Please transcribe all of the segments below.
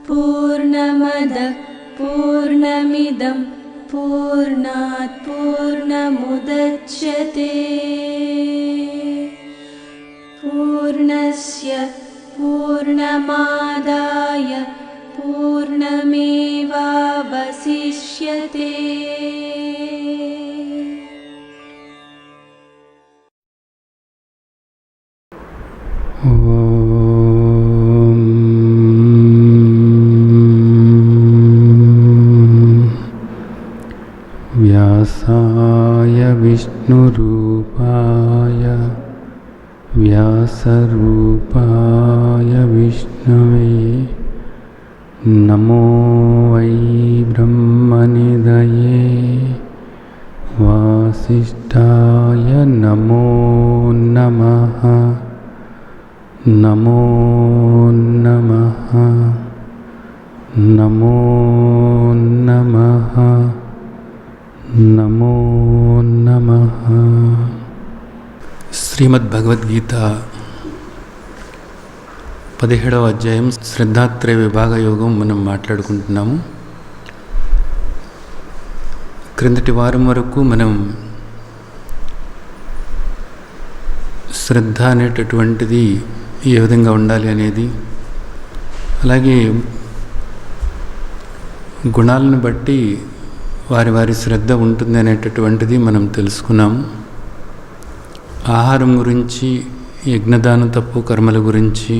पूर्णमदः पूर्णमिदं पूर्णात् पूर्णमुदच्यते पूर्णस्य पूर्णमादाय पूर्णमेवावशिष्यते। व्यासाय विष्णुरूपाय व्यासरूपाय विष्णवे नमो वै ब्रह्मनिधये वासिष्ठाय नमो नमः नमो नमः नमो नमः నమో నమః. శ్రీమద్ భగవద్గీత 17వ అధ్యాయం శ్రద్ధాత్రయ విభాగ యోగం మనం మాట్లాడుకుంటున్నాము. క్రిందటి వారం వరకు మనం శ్రద్ధ అనేటటువంటిది ఏ విధంగా ఉండాలి అనేది, అలాగే గుణాలను బట్టి వారి వారి శ్రద్ధ ఉంటుంది అనేటటువంటిది మనం తెలుసుకున్నాము. ఆహారం గురించి, యజ్ఞదాన తప్పు కర్మల గురించి,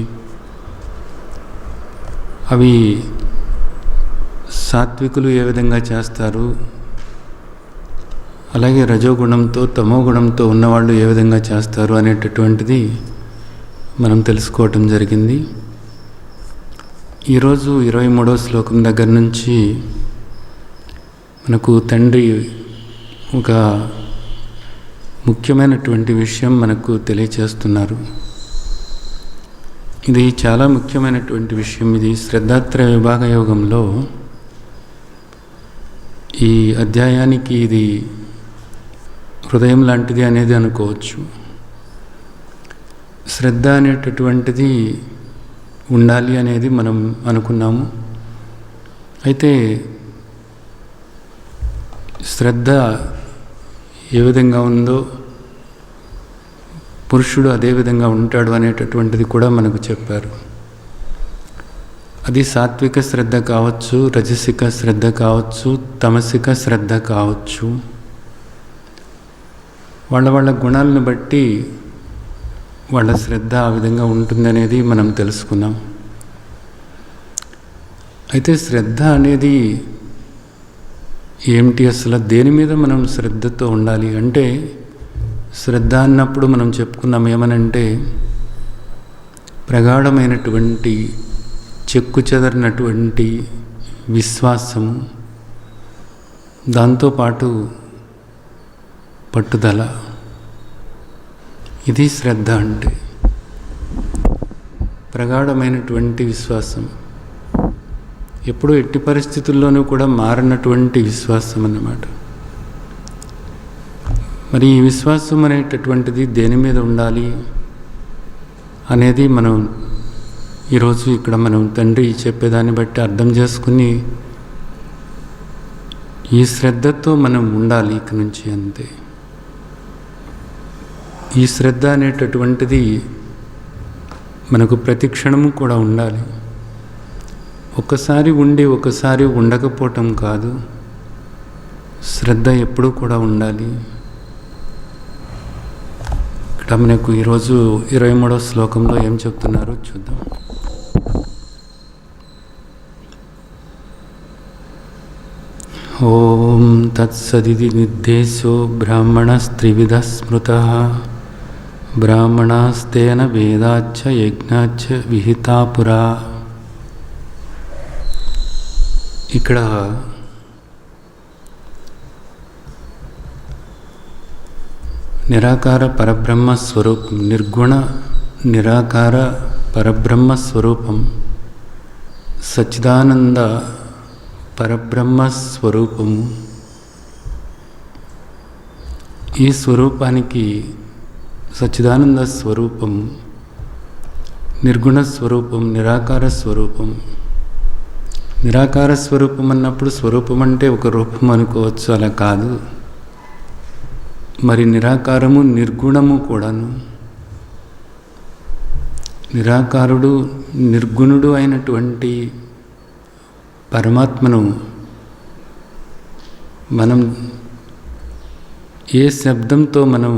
అవి సాత్వికులు ఏ విధంగా చేస్తారు, అలాగే రజోగుణంతో తమో గుణంతో ఉన్నవాళ్ళు ఏ విధంగా చేస్తారు అనేటటువంటిది మనం తెలుసుకోవటం జరిగింది. ఈరోజు 23వ శ్లోకం దగ్గర నుంచి మనకు తండ్రి ఒక ముఖ్యమైనటువంటి విషయం మనకు తెలియచేస్తున్నారు. ఇది చాలా ముఖ్యమైనటువంటి విషయం. ఇది శ్రద్ధాత్రయ విభాగ యోగంలో ఈ అధ్యాయానికి ఇది హృదయం లాంటిది అనేది అనుకోవచ్చు. శ్రద్ధ అనేటటువంటిది ఉండాలి అనేది మనం అనుకున్నాము. అయితే శ్రద్ధ ఏ విధంగా ఉందో పురుషుడు అదే విధంగా ఉంటాడు అనేటటువంటిది కూడా మనకు చెప్పారు. అది సాత్విక శ్రద్ధ కావచ్చు, రజసిక శ్రద్ధ కావచ్చు, తమసిక శ్రద్ధ కావచ్చు. వాళ్ళ వాళ్ళ గుణాలను బట్టి వాళ్ళ శ్రద్ధ ఆ విధంగా ఉంటుందనేది మనం తెలుసుకున్నాం. అయితే శ్రద్ధ అనేది ఏమిటి, అసలు దేని మీద మనం శ్రద్ధతో ఉండాలి అంటే, శ్రద్ధ అన్నప్పుడు మనం చెప్పుకున్నాం ఏమనంటే, ప్రగాఢమైనటువంటి చెక్కు చెదరినటువంటి విశ్వాసము, దాంతోపాటు పట్టుదల, ఇది శ్రద్ధ అంటే. ప్రగాఢమైనటువంటి విశ్వాసం, ఎప్పుడూ ఎట్టి పరిస్థితుల్లోనూ కూడా మారినటువంటి విశ్వాసం అన్నమాట. మరి ఈ విశ్వాసం అనేటటువంటిది దేని మీద ఉండాలి అనేది మనం ఈరోజు ఇక్కడ మనం తండ్రి చెప్పేదాన్ని బట్టి అర్థం చేసుకుని ఈ శ్రద్ధతో మనం ఉండాలి ఇక నుంచి, అంతే. ఈ శ్రద్ధ అనేటటువంటిది మనకు ప్రతి క్షణము కూడా ఉండాలి. ఒకసారి ఉండి ఒకసారి ఉండకపోవటం కాదు, శ్రద్ధ ఎప్పుడూ కూడా ఉండాలి. ఇక్కడ మనకు ఈరోజు 23వ శ్లోకంలో ఏం చెప్తున్నారో చూద్దాం. ఓం తత్సదితి నిర్దేశో బ్రాహ్మణస్త్రివిధ స్మృతః బ్రాహ్మణాస్తేన వేదాచ్చ యజ్ఞాచ్చ విహితా పురా. ఇక్కడ నిరాకార పరబ్రహ్మ స్వరూపం, నిర్గుణ నిరాకార పరబ్రహ్మ స్వరూపం, సచ్చిదానంద పరబ్రహ్మ స్వరూపము. ఈ స్వరూపానికి సచ్చిదానంద స్వరూపం, నిర్గుణ స్వరూపం, నిరాకార స్వరూపం. నిరాకార స్వరూపం అన్నప్పుడు స్వరూపం అంటే ఒక రూపం అనుకోవచ్చు, అలా కాదు. మరి నిరాకారము నిర్గుణము కూడాను. నిరాకారుడు నిర్గుణుడు అయినటువంటి పరమాత్మను మనం ఏ శబ్దంతో మనం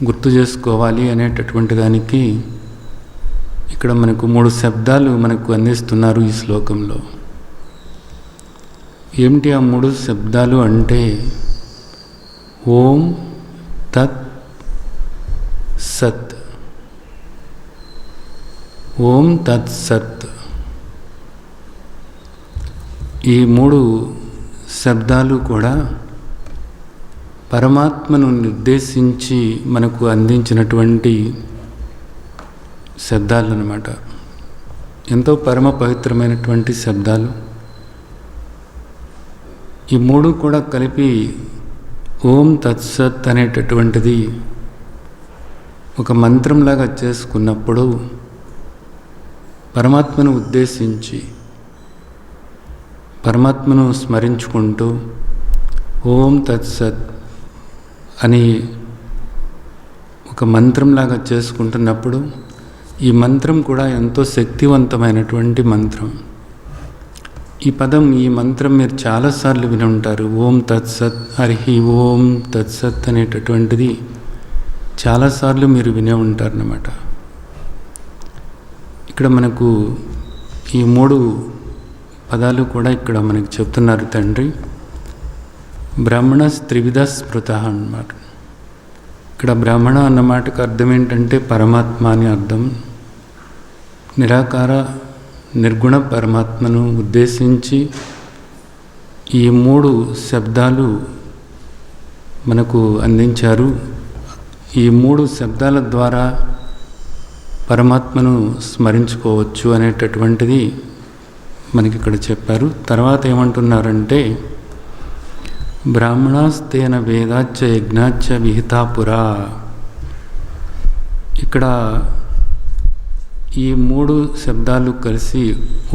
గుర్తు చేసుకోవాలి అనేటటువంటి దానికి ఇక్కడ మనకు 3 శబ్దాలు మనకు అందిస్తున్నారు ఈ శ్లోకంలో. ఏమిటి ఆ 3 శబ్దాలు అంటే ఓం తత్ సత్. ఓం తత్ సత్. ఈ 3 శబ్దాలు కూడా పరమాత్మను నిర్దేశించి మనకు అందించినటువంటి శబ్దాలు అన్నమాట. ఎంతో పరమ పవిత్రమైనటువంటి శబ్దాలు. ఈ 3 కూడా కలిపి ఓం తత్సత్ అనేటటువంటిది ఒక మంత్రంలాగా చేసుకున్నప్పుడు పరమాత్మను ఉద్దేశించి పరమాత్మను స్మరించుకుంటూ ఓం తత్సత్ అని ఒక మంత్రంలాగా చేసుకుంటున్నప్పుడు ఈ మంత్రం కూడా ఎంతో శక్తివంతమైనటువంటి మంత్రం. ఈ పదం, ఈ మంత్రం మీరు చాలాసార్లు విని ఉంటారు. ఓం తత్సత్, హరి ఓం తత్సత్ అనేటటువంటిది చాలాసార్లు మీరు వినే ఉంటారన్నమాట. ఇక్కడ మనకు ఈ 3 పదాలు కూడా ఇక్కడ మనకి చెప్తున్నారు తండ్రి. బ్రాహ్మణ త్రివిధ స్మృత అన్నమాట. ఇక్కడ బ్రాహ్మణ అన్న మాటకు అర్థం ఏంటంటే పరమాత్మ అని అర్థం. నిరాకార నిర్గుణ పరమాత్మను ఉద్దేశించి ఈ 3 శబ్దాలు మనకు అందించారు. ఈ 3 శబ్దాల ద్వారా పరమాత్మను స్మరించుకోవచ్చు అనేటటువంటిది మనకి ఇక్కడ చెప్పారు. తర్వాత ఏమంటున్నారంటే బ్రాహ్మణాస్తేన వేదాచ్చ యజ్ఞాచ్చ విహితాపురా. ఇక్కడ ఈ 3 శబ్దాలు కలిసి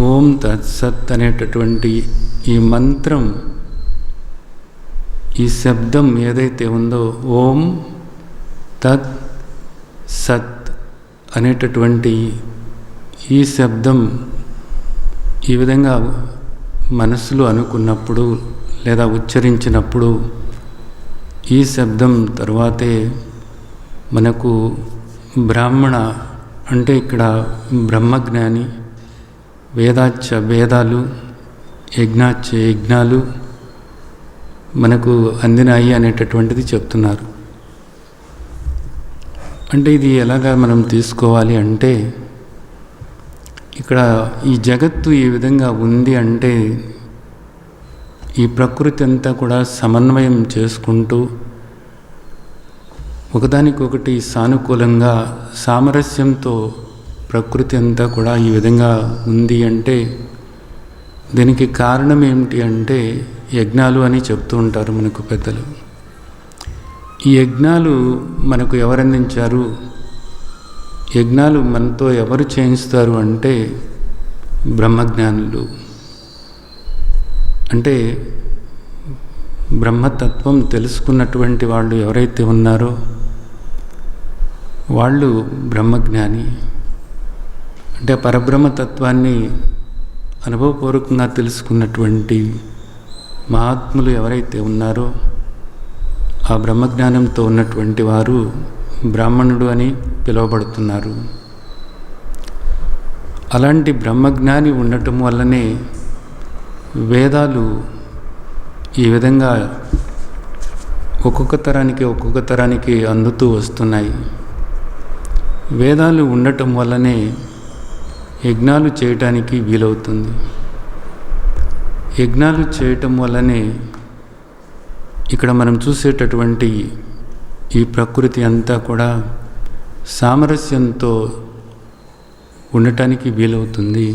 ఓం తత్సత్ అనేటటువంటి ఈ మంత్రం, ఈ శబ్దం ఏదైతే ఉందో ఓం తత్ సత్ అనేటటువంటి ఈ శబ్దం ఈ విధంగా మనసులో అనుకున్నప్పుడు లేదా ఉచ్చరించినప్పుడు ఈ శబ్దం తరువాతే మనకు బ్రాహ్మణ అంటే ఇక్కడ బ్రహ్మజ్ఞాని, వేదాచ్చ వేదాలు, యజ్ఞాచ్చ యజ్ఞాలు మనకు అందినాయి అనేటటువంటిది చెప్తున్నారు. అంటే ఇది ఎలాగా మనం తీసుకోవాలి అంటే ఇక్కడ ఈ జగత్తు ఈ విధంగా ఉంది అంటే ఈ ప్రకృతి అంతా కూడా సమన్వయం చేసుకుంటూ ఒకదానికొకటి సానుకూలంగా సామరస్యంతో ప్రకృతి అంతా కూడా ఈ విధంగా ఉంది అంటే దీనికి కారణం ఏమిటి అంటే యజ్ఞాలు అని చెప్తూ ఉంటారు మనకు పెద్దలు. ఈ యజ్ఞాలు మనకు ఎవరు అందించారు? యజ్ఞాలు మనతో ఎవరు చేయిస్తారు అంటే బ్రహ్మజ్ఞానులు. అంటే బ్రహ్మతత్వం తెలుసుకున్నటువంటి వాళ్ళు ఎవరైతే ఉన్నారో వాళ్ళు బ్రహ్మజ్ఞాని. అంటే పరబ్రహ్మతత్వాన్ని అనుభవపూర్వకంగా తెలుసుకున్నటువంటి మహాత్ములు ఎవరైతే ఉన్నారో ఆ బ్రహ్మజ్ఞానంతో ఉన్నటువంటి వారు బ్రాహ్మణుడు అని పిలువబడుతున్నారు. అలాంటి బ్రహ్మజ్ఞాని ఉండటం వల్లనే వేదాలు ఈ విధంగా ఒక్కొక్క తరానికి అందుతూ వస్తున్నాయి. వేదాలు ఉండటం వల్లనే యజ్ఞాలు చేయటానికి వీలవుతుంది. యజ్ఞాలు చేయటం వల్లనే ఇక్కడ మనం చూసేటటువంటి ఈ ప్రకృతి అంతా కూడా సామరస్యంతో ఉండటానికి వీలవుతుంది.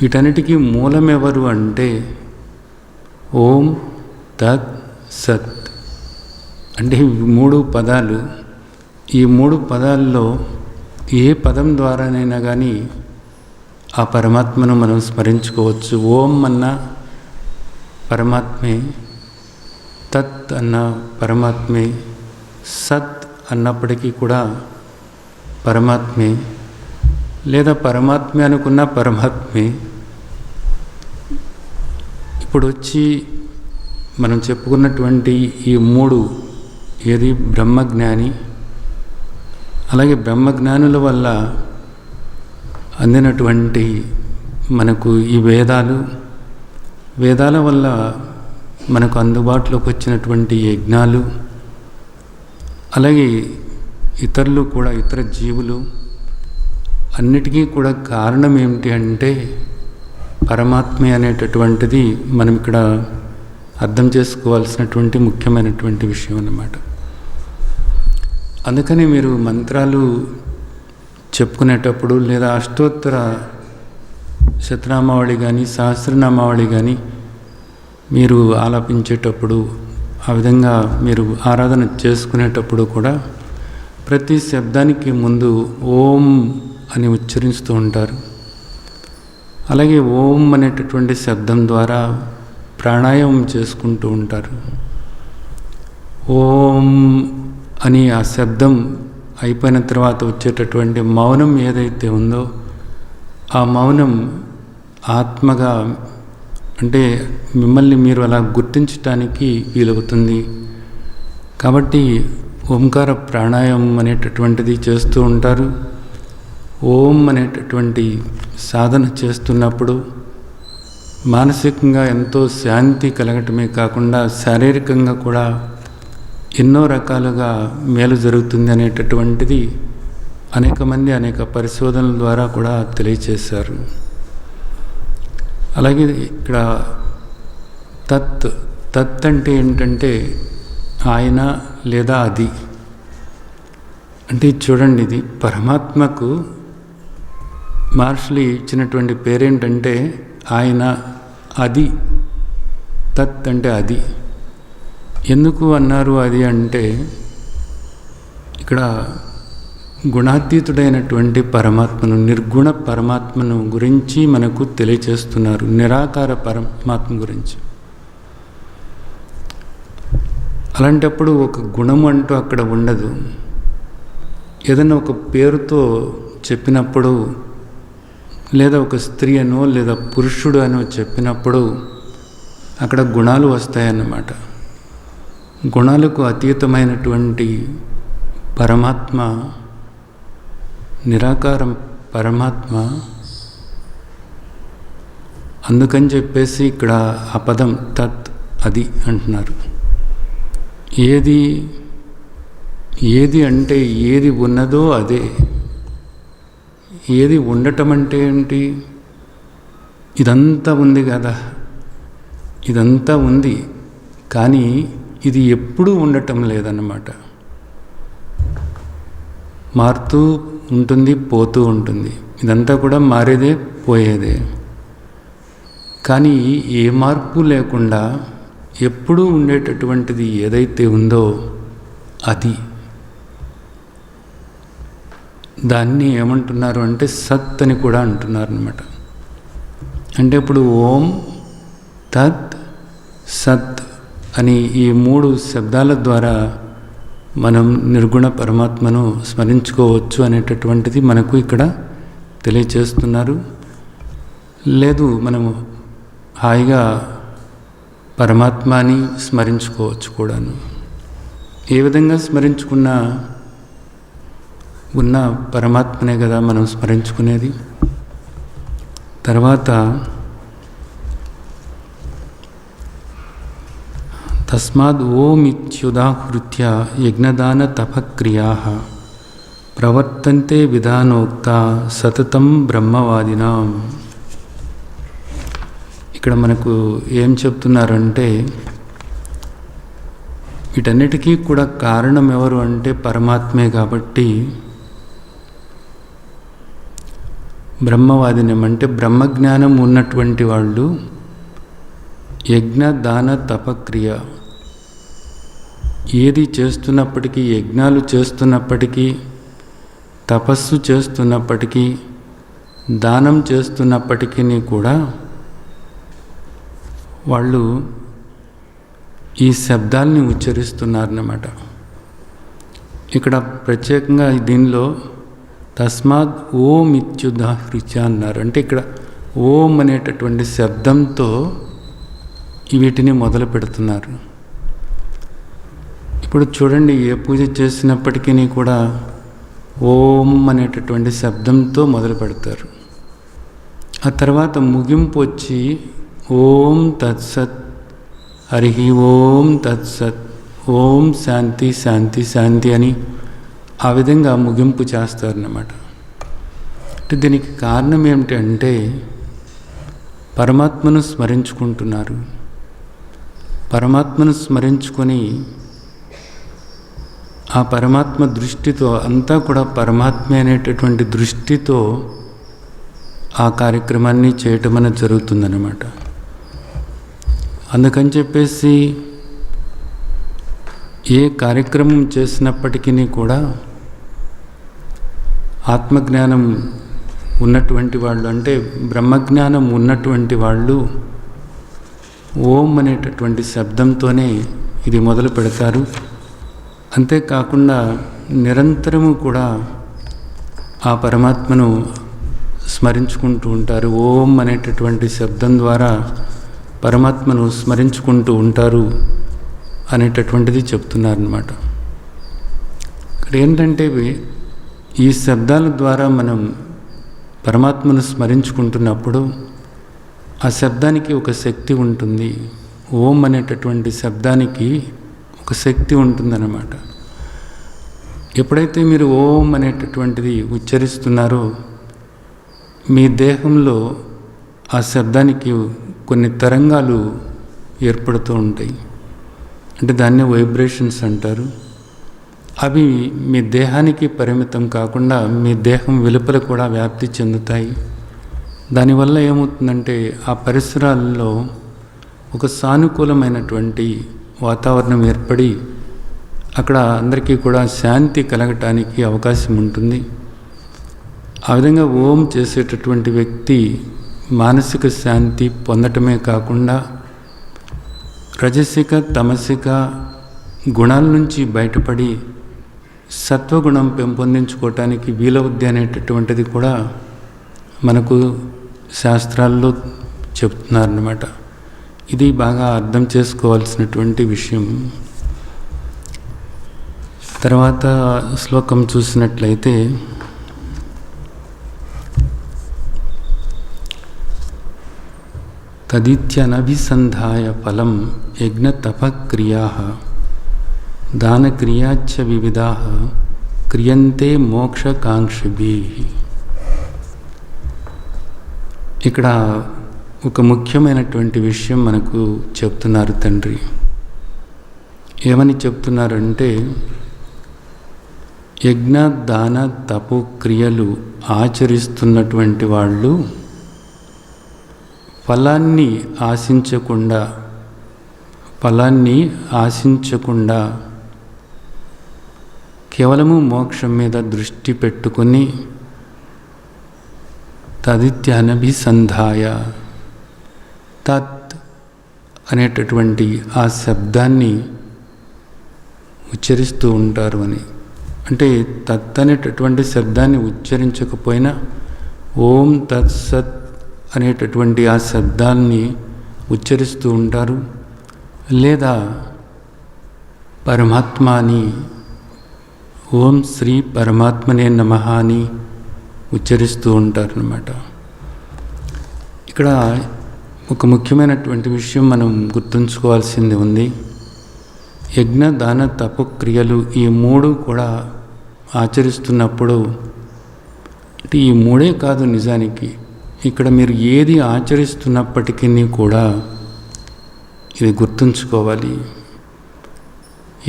వీటన్నిటికీ మూలం ఎవరు అంటే ఓం తత్ సత్. అంటే ఈ 3 పదాలు, ఈ 3 పదాల్లో ఏ పదం ద్వారానైనా కానీ ఆ పరమాత్మను మనం స్మరించుకోవచ్చు. ఓం అన్న పరమాత్మే, తత్ అన్న పరమాత్మే, సత్ అన్నప్పటికీ కూడా పరమాత్మే, లేదా పరమాత్మే అనుకున్న పరమాత్మే. ఇప్పుడు వచ్చి మనం చెప్పుకున్నటువంటి ఈ 3 ఏది బ్రహ్మజ్ఞాని, అలాగే బ్రహ్మజ్ఞానుల వల్ల అందినటువంటి మనకు ఈ వేదాల వల్ల మనకు అందుబాటులోకి వచ్చినటువంటి యజ్ఞాలు, అలాగే ఇతరులు కూడా, ఇతర జీవులు అన్నిటికీ కూడా కారణం ఏమిటి అంటే పరమాత్మే అనేటటువంటిది మనం ఇక్కడ అర్థం చేసుకోవాల్సినటువంటి ముఖ్యమైనటువంటి విషయం అన్నమాట. అందుకని మీరు మంత్రాలు చెప్పుకునేటప్పుడు లేదా అష్టోత్తర శతనామావళి కానీ సహస్రనామావళి కానీ మీరు ఆలాపించేటప్పుడు, ఆ విధంగా మీరు ఆరాధన చేసుకునేటప్పుడు కూడా ప్రతి శబ్దానికి ముందు ఓం అని ఉచ్చరిస్తూ ఉంటారు. అలాగే ఓం అనేటటువంటి శబ్దం ద్వారా ప్రాణాయామం చేసుకుంటూ ఉంటారు. ఓం అని ఆ శబ్దం అయిపోయిన తర్వాత వచ్చేటటువంటి మౌనం ఏదైతే ఉందో ఆ మౌనం ఆత్మగా, అంటే మిమ్మల్ని మీరు అలా గుర్తించటానికి వీలవుతుంది. కాబట్టి ఓంకార ప్రాణాయామం అనేటటువంటిది చేస్తూ ఉంటారు. ఓం అనేటటువంటి సాధన చేస్తున్నప్పుడు మానసికంగా ఎంతో శాంతి కలగటమే కాకుండా శారీరకంగా కూడా ఎన్నో రకాలుగా మేలు జరుగుతుంది అనేటటువంటిది అనేక మంది అనేక పరిశోధనల ద్వారా కూడా తెలియచేశారు. అలాగే ఇక్కడ తత్ అంటే ఏంటంటే ఆయన లేదా అది. అంటే చూడండి, ఇది పరమాత్మకు మహర్షులు ఇచ్చినటువంటి పేరేంటంటే ఆయన, అది. తత్ అంటే అది. ఎందుకు అన్నారు అది అంటే ఇక్కడ గుణాతీతుడైనటువంటి పరమాత్మను, నిర్గుణ పరమాత్మను గురించి మనకు తెలియచేస్తున్నారు, నిరాకార పరమాత్మ గురించి. అలాంటప్పుడు ఒక గుణం అంటూ అక్కడ ఉండదు. ఏదైనా ఒక పేరుతో చెప్పినప్పుడు, లేదా ఒక స్త్రీ అనో లేదా పురుషుడు అనో చెప్పినప్పుడు అక్కడ గుణాలు వస్తాయన్నమాట. గుణాలకు అతీతమైనటువంటి పరమాత్మ, నిరాకారం పరమాత్మ. అందుకని చెప్పేసి ఇక్కడ ఆ పదం తత్, అది అంటున్నారు. ఏది అంటే ఏది ఉన్నదో అదే. ఏది ఉండటం అంటే ఏంటి? ఇదంతా ఉంది కదా, ఇదంతా ఉంది, కానీ ఇది ఎప్పుడూ ఉండటం లేదన్నమాట. మారుతూ ఉంటుంది, పోతూ ఉంటుంది. ఇదంతా కూడా మారేదే, పోయేదే. కానీ ఏ మార్పు లేకుండా ఎప్పుడూ ఉండేటటువంటిది ఏదైతే ఉందో అది. దాన్ని ఏమంటున్నారు అంటే సత్ అని కూడా అంటున్నారు అన్నమాట. అంటే ఇప్పుడు ఓం, తత్, సత్ అని ఈ 3 శబ్దాల ద్వారా మనం నిర్గుణ పరమాత్మను స్మరించుకోవచ్చు అనేటటువంటిది మనకు ఇక్కడ తెలియచేస్తున్నారు. లేదు, మనము హాయిగా పరమాత్మని స్మరించుకోవచ్చు కూడాను. ఏ విధంగా స్మరించుకున్నా ఉన్న పరమాత్మనే కదా మనం స్మరించుకునేది. తర్వాత తస్మాద్ ఓం ఇత్యుదాహృత్య యజ్ఞదాన తపక్రియాః ప్రవర్తంతే విధానోక్త సతతం బ్రహ్మవాదినాం. ఇక్కడ మనకు ఏం చెప్తున్నారంటే వీటన్నిటికీ కూడా కారణం ఎవరు అంటే పరమాత్మే. కాబట్టి బ్రహ్మవాదినం అంటే బ్రహ్మజ్ఞానం ఉన్నటువంటి వాళ్ళు యజ్ఞ దాన తపక్రియ, ఏది చేస్తున్నప్పటికీ, యజ్ఞాలు చేస్తున్నప్పటికీ, తపస్సు చేస్తున్నప్పటికీ, దానం చేస్తున్నప్పటికీ కూడా వాళ్ళు ఈ శబ్దాల్ని ఉచ్చరిస్తున్నారన్నమాట. ఇక్కడ ప్రత్యేకంగా దీనిలో తస్మాత్ ఓం ఇత్యుదాహృత్య అన్నారు. అంటే ఇక్కడ ఓం అనేటటువంటి శబ్దంతో వీటిని మొదలు పెడుతున్నారు. ఇప్పుడు చూడండి, ఏ పూజ చేసినప్పటికీ కూడా ఓం అనేటటువంటి శబ్దంతో మొదలు పెడతారు. ఆ తర్వాత ముగింపు వచ్చి ఓం తత్సత్, హరి ఓం తత్సత్, ఓం శాంతి శాంతి శాంతి అని ఆ విధంగా ముగింపు చేస్తారన్నమాట. అంటే దీనికి కారణం ఏమిటంటే పరమాత్మను స్మరించుకుంటున్నారు. పరమాత్మను స్మరించుకొని ఆ పరమాత్మ దృష్టితో, అంతా కూడా పరమాత్మ అనేటటువంటి దృష్టితో ఆ కార్యక్రమాన్ని చేయటం అనేది జరుగుతుందన్నమాట. అందుకని చెప్పేసి ఏ కార్యక్రమం చేసినప్పటికీ కూడా ఆత్మజ్ఞానం ఉన్నటువంటి వాళ్ళు, అంటే బ్రహ్మజ్ఞానం ఉన్నటువంటి వాళ్ళు ఓం అనేటటువంటి శబ్దంతోనే ఇది మొదలు పెడతారు. అంతేకాకుండా నిరంతరము కూడా ఆ పరమాత్మను స్మరించుకుంటూ ఉంటారు. ఓం అనేటటువంటి శబ్దం ద్వారా పరమాత్మను స్మరించుకుంటూ ఉంటారు అనేటటువంటిది చెప్తున్నారన్నమాట. ఇక్కడ ఏంటంటే ఈ శబ్దాల ద్వారా మనం పరమాత్మను స్మరించుకుంటున్నప్పుడు ఆ శబ్దానికి ఒక శక్తి ఉంటుంది. ఓం అనేటటువంటి శబ్దానికి ఒక శక్తి ఉంటుందన్నమాట. ఎప్పుడైతే మీరు ఓం అనేటటువంటిది ఉచ్చరిస్తున్నారో మీ దేహంలో ఆ శబ్దానికి కొన్ని తరంగాలు ఏర్పడుతూ ఉంటాయి. అంటే దాన్ని వైబ్రేషన్స్ అంటారు. అవి మీ దేహానికి పరిమితం కాకుండా మీ దేహం వెలుపల కూడా వ్యాప్తి చెందుతాయి. దానివల్ల ఏమవుతుందంటే ఆ పరిసరాల్లో ఒక సానుకూలమైనటువంటి వాతావరణం ఏర్పడి అక్కడ అందరికీ కూడా శాంతి కలగటానికి అవకాశం ఉంటుంది. ఆ విధంగా ఓం చేసేటటువంటి వ్యక్తి మానసిక శాంతి పొందటమే కాకుండా రజసిక తమసిక గుణాల నుంచి బయటపడి సత్వగుణం పెంపొందించుకోవటానికి వీలవుద్ది అనేటటువంటిది కూడా మనకు శాస్త్రాల్లో చెప్తున్నారన్నమాట. ఇది బాగా అర్థం చేసుకోవాల్సినటువంటి విషయం. తర్వాత శ్లోకం చూసినట్లయితే తదిత్యనభిసంధాయ ఫలం యజ్ఞ తపక్రియా దానక్రియాచ్చ వివిధాః క్రియంతే మోక్షకాంక్షిభిః. ఇక్కడ ఒక ముఖ్యమైనటువంటి విషయం మనకు చెప్తున్నారు తండ్రి. ఏమని చెప్తున్నారంటే యజ్ఞ దాన తపో క్రియలు ఆచరిస్తున్నటువంటి వాళ్ళు ఫలాన్ని ఆశించకుండా కేవలము మోక్షం మీద దృష్టి పెట్టుకుని తదిత్యనభిసంధాయ, తత్ అనేటటువంటి ఆ శబ్దాన్ని ఉచ్చరిస్తూ ఉంటారు అని. అంటే తత్ అనేటటువంటి శబ్దాన్ని ఉచ్చరించకపోయినా ఓం తత్సత్ అనేటటువంటి ఆ శబ్దాన్ని ఉచ్చరిస్తూ ఉంటారు. లేదా పరమాత్మ అని ఓం శ్రీ పరమాత్మనే నమః అని ఉచ్చరిస్తూ ఉంటారన్నమాట. ఇక్కడ ఒక ముఖ్యమైనటువంటి విషయం మనం గుర్తుంచుకోవాల్సింది ఉంది. యజ్ఞ దాన తపక్రియలు ఈ మూడు కూడా ఆచరిస్తున్నప్పుడు, అంటే ఈ మూడే కాదు, నిజానికి ఇక్కడ మీరు ఏది ఆచరిస్తున్నప్పటికీ కూడా ఇది గుర్తుంచుకోవాలి.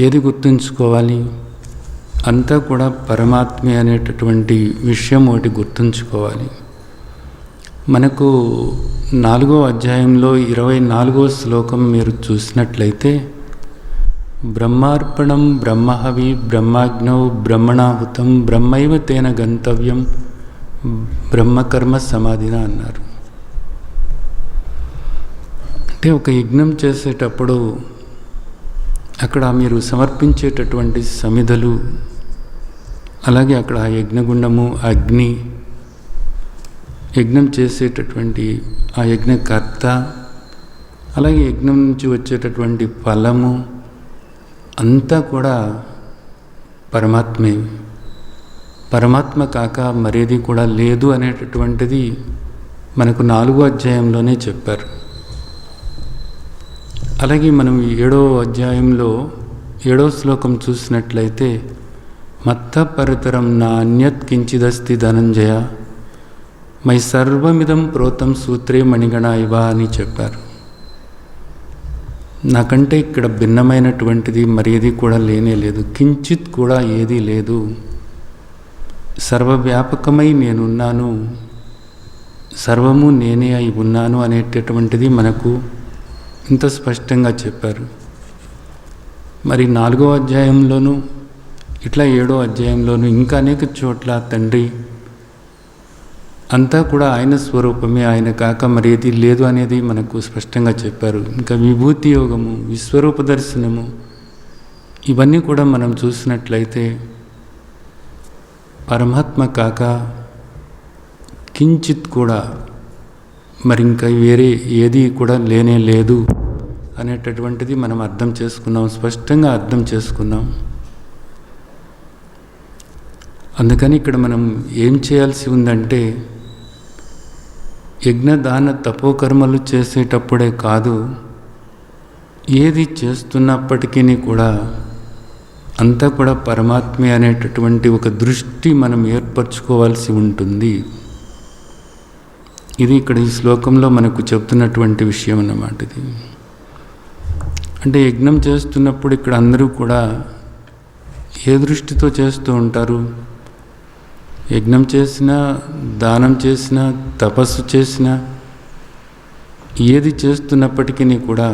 ఏది గుర్తుంచుకోవాలి? అంతా కూడా పరమాత్మే అనేటటువంటి విషయం ఒకటి గుర్తుంచుకోవాలి. మనకు 4వ అధ్యాయంలో 24వ శ్లోకం మీరు చూసినట్లయితే బ్రహ్మార్పణం బ్రహ్మహవి బ్రహ్మాగ్నౌ బ్రహ్మణాహుతం బ్రహ్మైవ తేన గంతవ్యం బ్రహ్మకర్మ సమాధిన అన్నారు. అంటే ఒక యజ్ఞం చేసేటప్పుడు అక్కడ మీరు సమర్పించేటటువంటి సమిధలు, అలాగే అక్కడ ఆ యజ్ఞగుండము, అగ్ని, యజ్ఞం చేసేటటువంటి ఆ యజ్ఞకర్త, అలాగే యజ్ఞం నుంచి వచ్చేటటువంటి ఫలము అంతా కూడా పరమాత్మే. పరమాత్మ కాక మరేది కూడా లేదు అనేటటువంటిది మనకు 4వ అధ్యాయంలోనే చెప్పారు. అలాగే మనం 7వ అధ్యాయంలో 7వ శ్లోకం చూసినట్లయితే మత్త పరతరం నా అన్యత్ కించిదస్తి ధనంజయ మై సర్వమిదం ప్రోతం సూత్రే మణిగణ ఇవ అని చెప్పారు. నాకంటే ఇక్కడ భిన్నమైనటువంటిది మరేది కూడా లేనే లేదు, కించిత్ కూడా ఏదీ లేదు, సర్వవ్యాపకమై నేనున్నాను, సర్వము నేనే అయి ఉన్నాను అనేటటువంటిది మనకు ఇంత స్పష్టంగా చెప్పారు. మరి 4వ అధ్యాయంలోనూ ఇట్లా 7వ అధ్యాయంలోనూ ఇంకా అనేక చోట్ల తండ్రి అంతా కూడా ఆయన స్వరూపమే, ఆయన కాక మరేది లేదు అనేది మనకు స్పష్టంగా చెప్పారు. ఇంకా విభూతి యోగము, విశ్వరూప దర్శనము, ఇవన్నీ కూడా మనం చూసినట్లయితే పరమాత్మ కాక కించిత్ కూడా మరి ఇంకా వేరే ఏది కూడా లేనే లేదు అనేటటువంటిది మనం అర్థం చేసుకున్నాం, స్పష్టంగా అర్థం చేసుకున్నాం. అందుకని ఇక్కడ మనం ఏం చేయాల్సి ఉందంటే యజ్ఞదాన తపోకర్మలు చేసేటప్పుడే కాదు, ఏది చేస్తున్నప్పటికీ కూడా అంతా కూడా పరమాత్మే అనేటటువంటి ఒక దృష్టి మనం ఏర్పరచుకోవాల్సి ఉంటుంది. ఇది ఇక్కడ ఈ శ్లోకంలో మనకు చెప్తున్నటువంటి విషయం అన్నమాట. ఇది అంటే యజ్ఞం చేస్తున్నప్పుడు ఇక్కడ అందరూ కూడా ఏ దృష్టితో చేస్తూ ఉంటారు? యజ్ఞం చేసినా, దానం చేసినా, తపస్సు చేసినా, ఏది చేస్తున్నప్పటికీ కూడా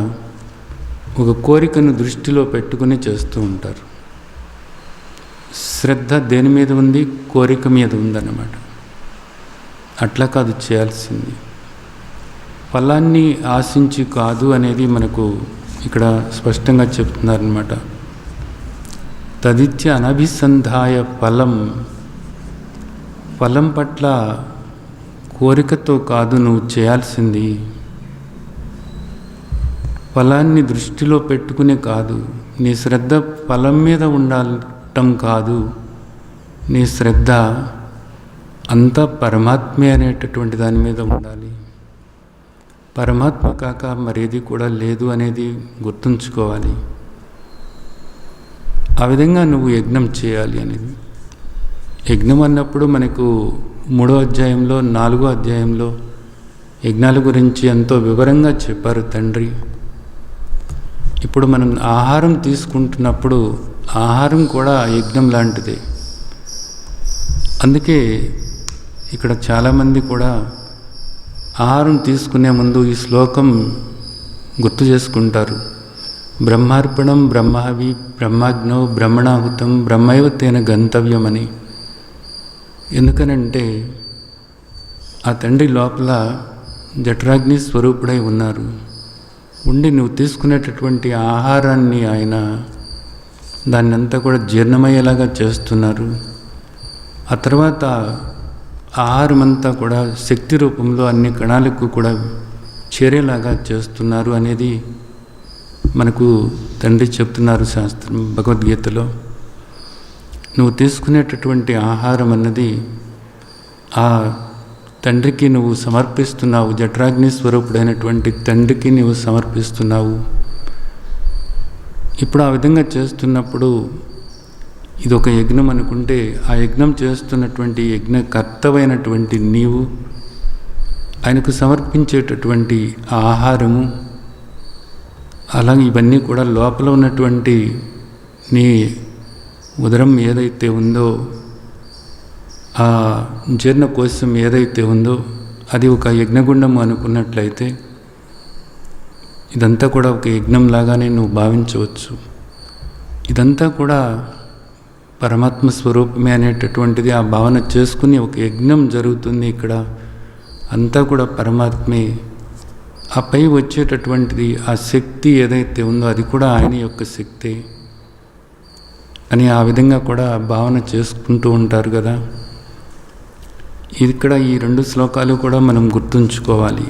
ఒక కోరికను దృష్టిలో పెట్టుకుని చేస్తూ ఉంటారు. శ్రద్ధ దేని మీద ఉంది? కోరిక మీద ఉందన్నమాట. అట్లా కాదు చేయాల్సింది, ఫలాన్ని ఆశించి కాదు అనేది మనకు ఇక్కడ స్పష్టంగా చెప్తున్నారనమాట. తదిత్య అనభిసంధాయ ఫలం పట్ల కోరికతో కాదు నువ్వు చేయాల్సింది, ఫలాన్ని దృష్టిలో పెట్టుకునే కాదు, నీ శ్రద్ధ ఫలం మీద ఉండటం కాదు, నీ శ్రద్ధ అంతా పరమాత్మే అనేటటువంటి దాని మీద ఉండాలి. పరమాత్మ కాక మరేది కూడా లేదు అనేది గుర్తుంచుకోవాలి. ఆ విధంగా నువ్వు యజ్ఞం చేయాలి అనేది. యజ్ఞం అన్నప్పుడు మనకు 3వ అధ్యాయంలో 4వ అధ్యాయంలో యజ్ఞాల గురించి ఎంతో వివరంగా చెప్పారు తండ్రి. ఇప్పుడు మనం ఆహారం తీసుకుంటున్నప్పుడు ఆహారం కూడా యజ్ఞం లాంటిదే. అందుకే ఇక్కడ చాలామంది కూడా ఆహారం తీసుకునే ముందు ఈ శ్లోకం గుర్తు చేసుకుంటారు. బ్రహ్మార్పణం బ్రహ్మహవి బ్రహ్మాగ్నౌ బ్రహ్మణాహుతం బ్రహ్మైవ తేన గంతవ్యం అని. ఎందుకనంటే ఆ తండ్రి లోపల జఠరాగ్ని స్వరూపుడై ఉన్నారు. ఉండి నువ్వు తీసుకునేటటువంటి ఆహారాన్ని ఆయన దాన్ని అంతా కూడా జీర్ణమయ్యేలాగా చేస్తున్నారు. ఆ తర్వాత ఆహారం అంతా కూడా శక్తి రూపంలో అన్ని కణాలకు కూడా చేరేలాగా చేస్తున్నారు అనేది మనకు తండ్రి చెప్తున్నారు శాస్త్రం భగవద్గీతలో. నువ్వు తీసుకునేటటువంటి ఆహారం అన్నది ఆ తండ్రికి నువ్వు సమర్పిస్తున్నావు, జఠరాగ్ని స్వరూపుడైనటువంటి తండ్రికి నువ్వు సమర్పిస్తున్నావు. ఇప్పుడు ఆ విధంగా చేస్తున్నప్పుడు ఇది ఒక యజ్ఞం అనుకుంటే, ఆ యజ్ఞం చేస్తున్నటువంటి యజ్ఞకర్తవైనటువంటి నీవు ఆయనకు సమర్పించేటటువంటి ఆహారము, అలాగే ఇవన్నీ కూడా లోపల ఉన్నటువంటి నీ ఉదరం ఏదైతే ఉందో, ఆ జీర్ణకోశం ఏదైతే ఉందో అది ఒక యజ్ఞగుండము అనుకున్నట్లయితే ఇదంతా కూడా ఒక యజ్ఞంలాగానే నువ్వు భావించవచ్చు. ఇదంతా కూడా పరమాత్మ స్వరూపమే అనేటటువంటిది ఆ భావన చేసుకుని ఒక యజ్ఞం జరుగుతుంది. ఇక్కడ అంతా కూడా పరమాత్మే. ఆ పై వచ్చేటటువంటిది ఆ శక్తి ఏదైతే ఉందో అది కూడా ఆయన యొక్క శక్తే అని ఆ విధంగా కూడా భావన చేసుకుంటూ ఉంటారు కదా. ఇక్కడ ఈ 2 శ్లోకాలు కూడా మనం గుర్తుంచుకోవాలి.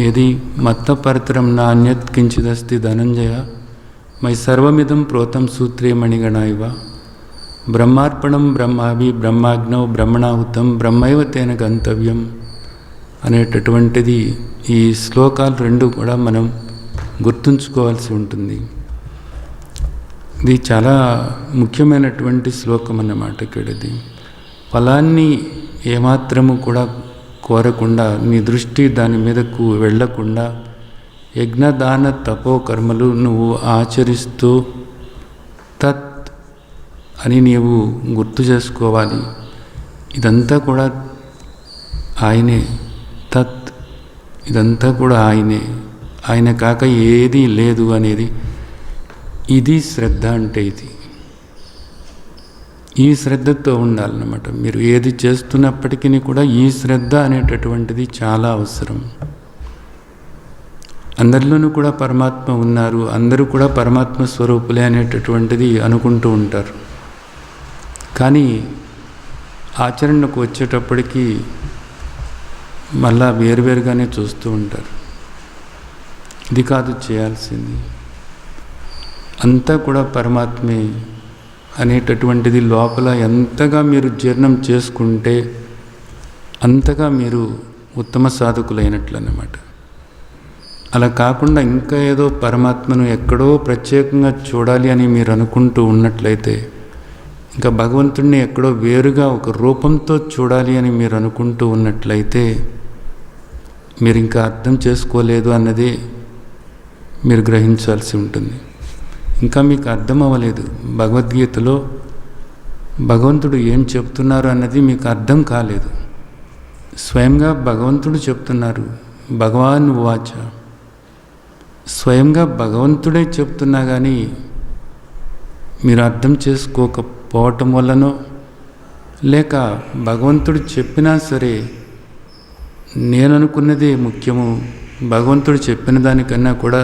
ఏది మత్తపరతరం నాణ్యత్ కించిదస్తి ధనంజయ మై సర్వమిదం ప్రోతం సూత్రే మణిగణ ఇవ బ్రహ్మార్పణం బ్రహ్మాభి బ్రహ్మాగ్నౌ బ్రహ్మణాహుతం బ్రహ్మైవ తేన గంతవ్యం అనేటటువంటిది ఈ శ్లోకాలు 2 కూడా మనం గుర్తుంచుకోవాల్సి ఉంటుంది. ఇది చాలా ముఖ్యమైనటువంటి శ్లోకం అన్నమాట. ఇక్కడిది ఫలాన్ని ఏమాత్రము కూడా కోరకుండా, నీ దృష్టి దాని మీదకు వెళ్ళకుండా యజ్ఞదాన తపో కర్మలు నువ్వు ఆచరిస్తూ తత్ అని నీవు గుర్తు చేసుకోవాలి. ఇదంతా కూడా ఆయనే. తత్ ఇదంతా కూడా ఆయనే. ఆయన కాక ఏదీ లేదు అనేది ఇది శ్రద్ధ అంటే. ఇది ఈ శ్రద్ధతో ఉండాలన్నమాట. మీరు ఏది చేస్తున్నప్పటికీ కూడా ఈ శ్రద్ధ అనేటటువంటిది చాలా అవసరం. అందరిలోనూ కూడా పరమాత్మ ఉన్నారు, అందరూ కూడా పరమాత్మ స్వరూపులే అనేటటువంటిది అనుకుంటూ ఉంటారు. కానీ ఆచరణకు వచ్చేటప్పటికి మళ్ళా వేరువేరుగానే చూస్తూ ఉంటారు. ఇది కాదు చేయాల్సింది, అంతా కూడా పరమాత్మే అనేటటువంటిది లోపల ఎంతగా మీరు జీర్ణం చేసుకుంటే అంతగా మీరు ఉత్తమ సాధకులైనట్లు అన్నమాట. అలా కాకుండా ఇంకా ఏదో పరమాత్మను ఎక్కడో ప్రత్యేకంగా చూడాలి అని మీరు అనుకుంటూ ఉన్నట్లయితే, ఇంకా భగవంతుడిని ఎక్కడో వేరుగా ఒక రూపంతో చూడాలి అని మీరు అనుకుంటూ ఉన్నట్లయితే మీరు ఇంకా అర్థం చేసుకోలేదు అన్నది మీరు గ్రహించాల్సి ఉంటుంది. ఇంకా మీకు అర్థం అవ్వలేదు. భగవద్గీతలో భగవంతుడు ఏం చెప్తున్నారు అన్నది మీకు అర్థం కాలేదు. స్వయంగా భగవంతుడు చెప్తున్నారు. భగవాన్ వాచ, స్వయంగా భగవంతుడే చెప్తున్నా కానీ మీరు అర్థం చేసుకోకపోవటం వల్లనో, లేక భగవంతుడు చెప్పినా సరే నేను అనుకున్నదే ముఖ్యము, భగవంతుడు చెప్పిన దానికన్నా కూడా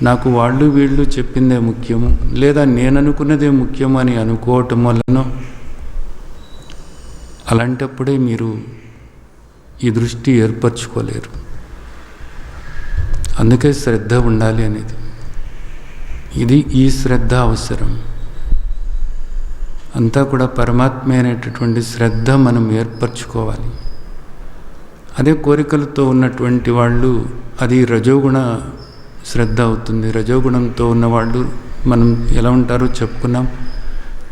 నాకు వాళ్ళు వీళ్ళు చెప్పిందే ముఖ్యము, లేదా నేను అనుకున్నదే ముఖ్యము అని అనుకోవటం వల్లనో, అలాంటప్పుడే మీరు ఈ దృష్టి ఏర్పరచుకోలేరు. అందుకే శ్రద్ధ ఉండాలి అనేది. ఇది ఈ శ్రద్ధ అవసరం. అంతా కూడా పరమాత్మ అనేటటువంటి శ్రద్ధ మనం ఏర్పరచుకోవాలి. అదే కోరికలతో ఉన్నటువంటి వాళ్ళు అది రజోగుణ శ్రద్ధ అవుతుంది. రజోగుణంతో ఉన్నవాళ్ళు మనం ఎలా ఉంటారో చెప్పుకున్నాం.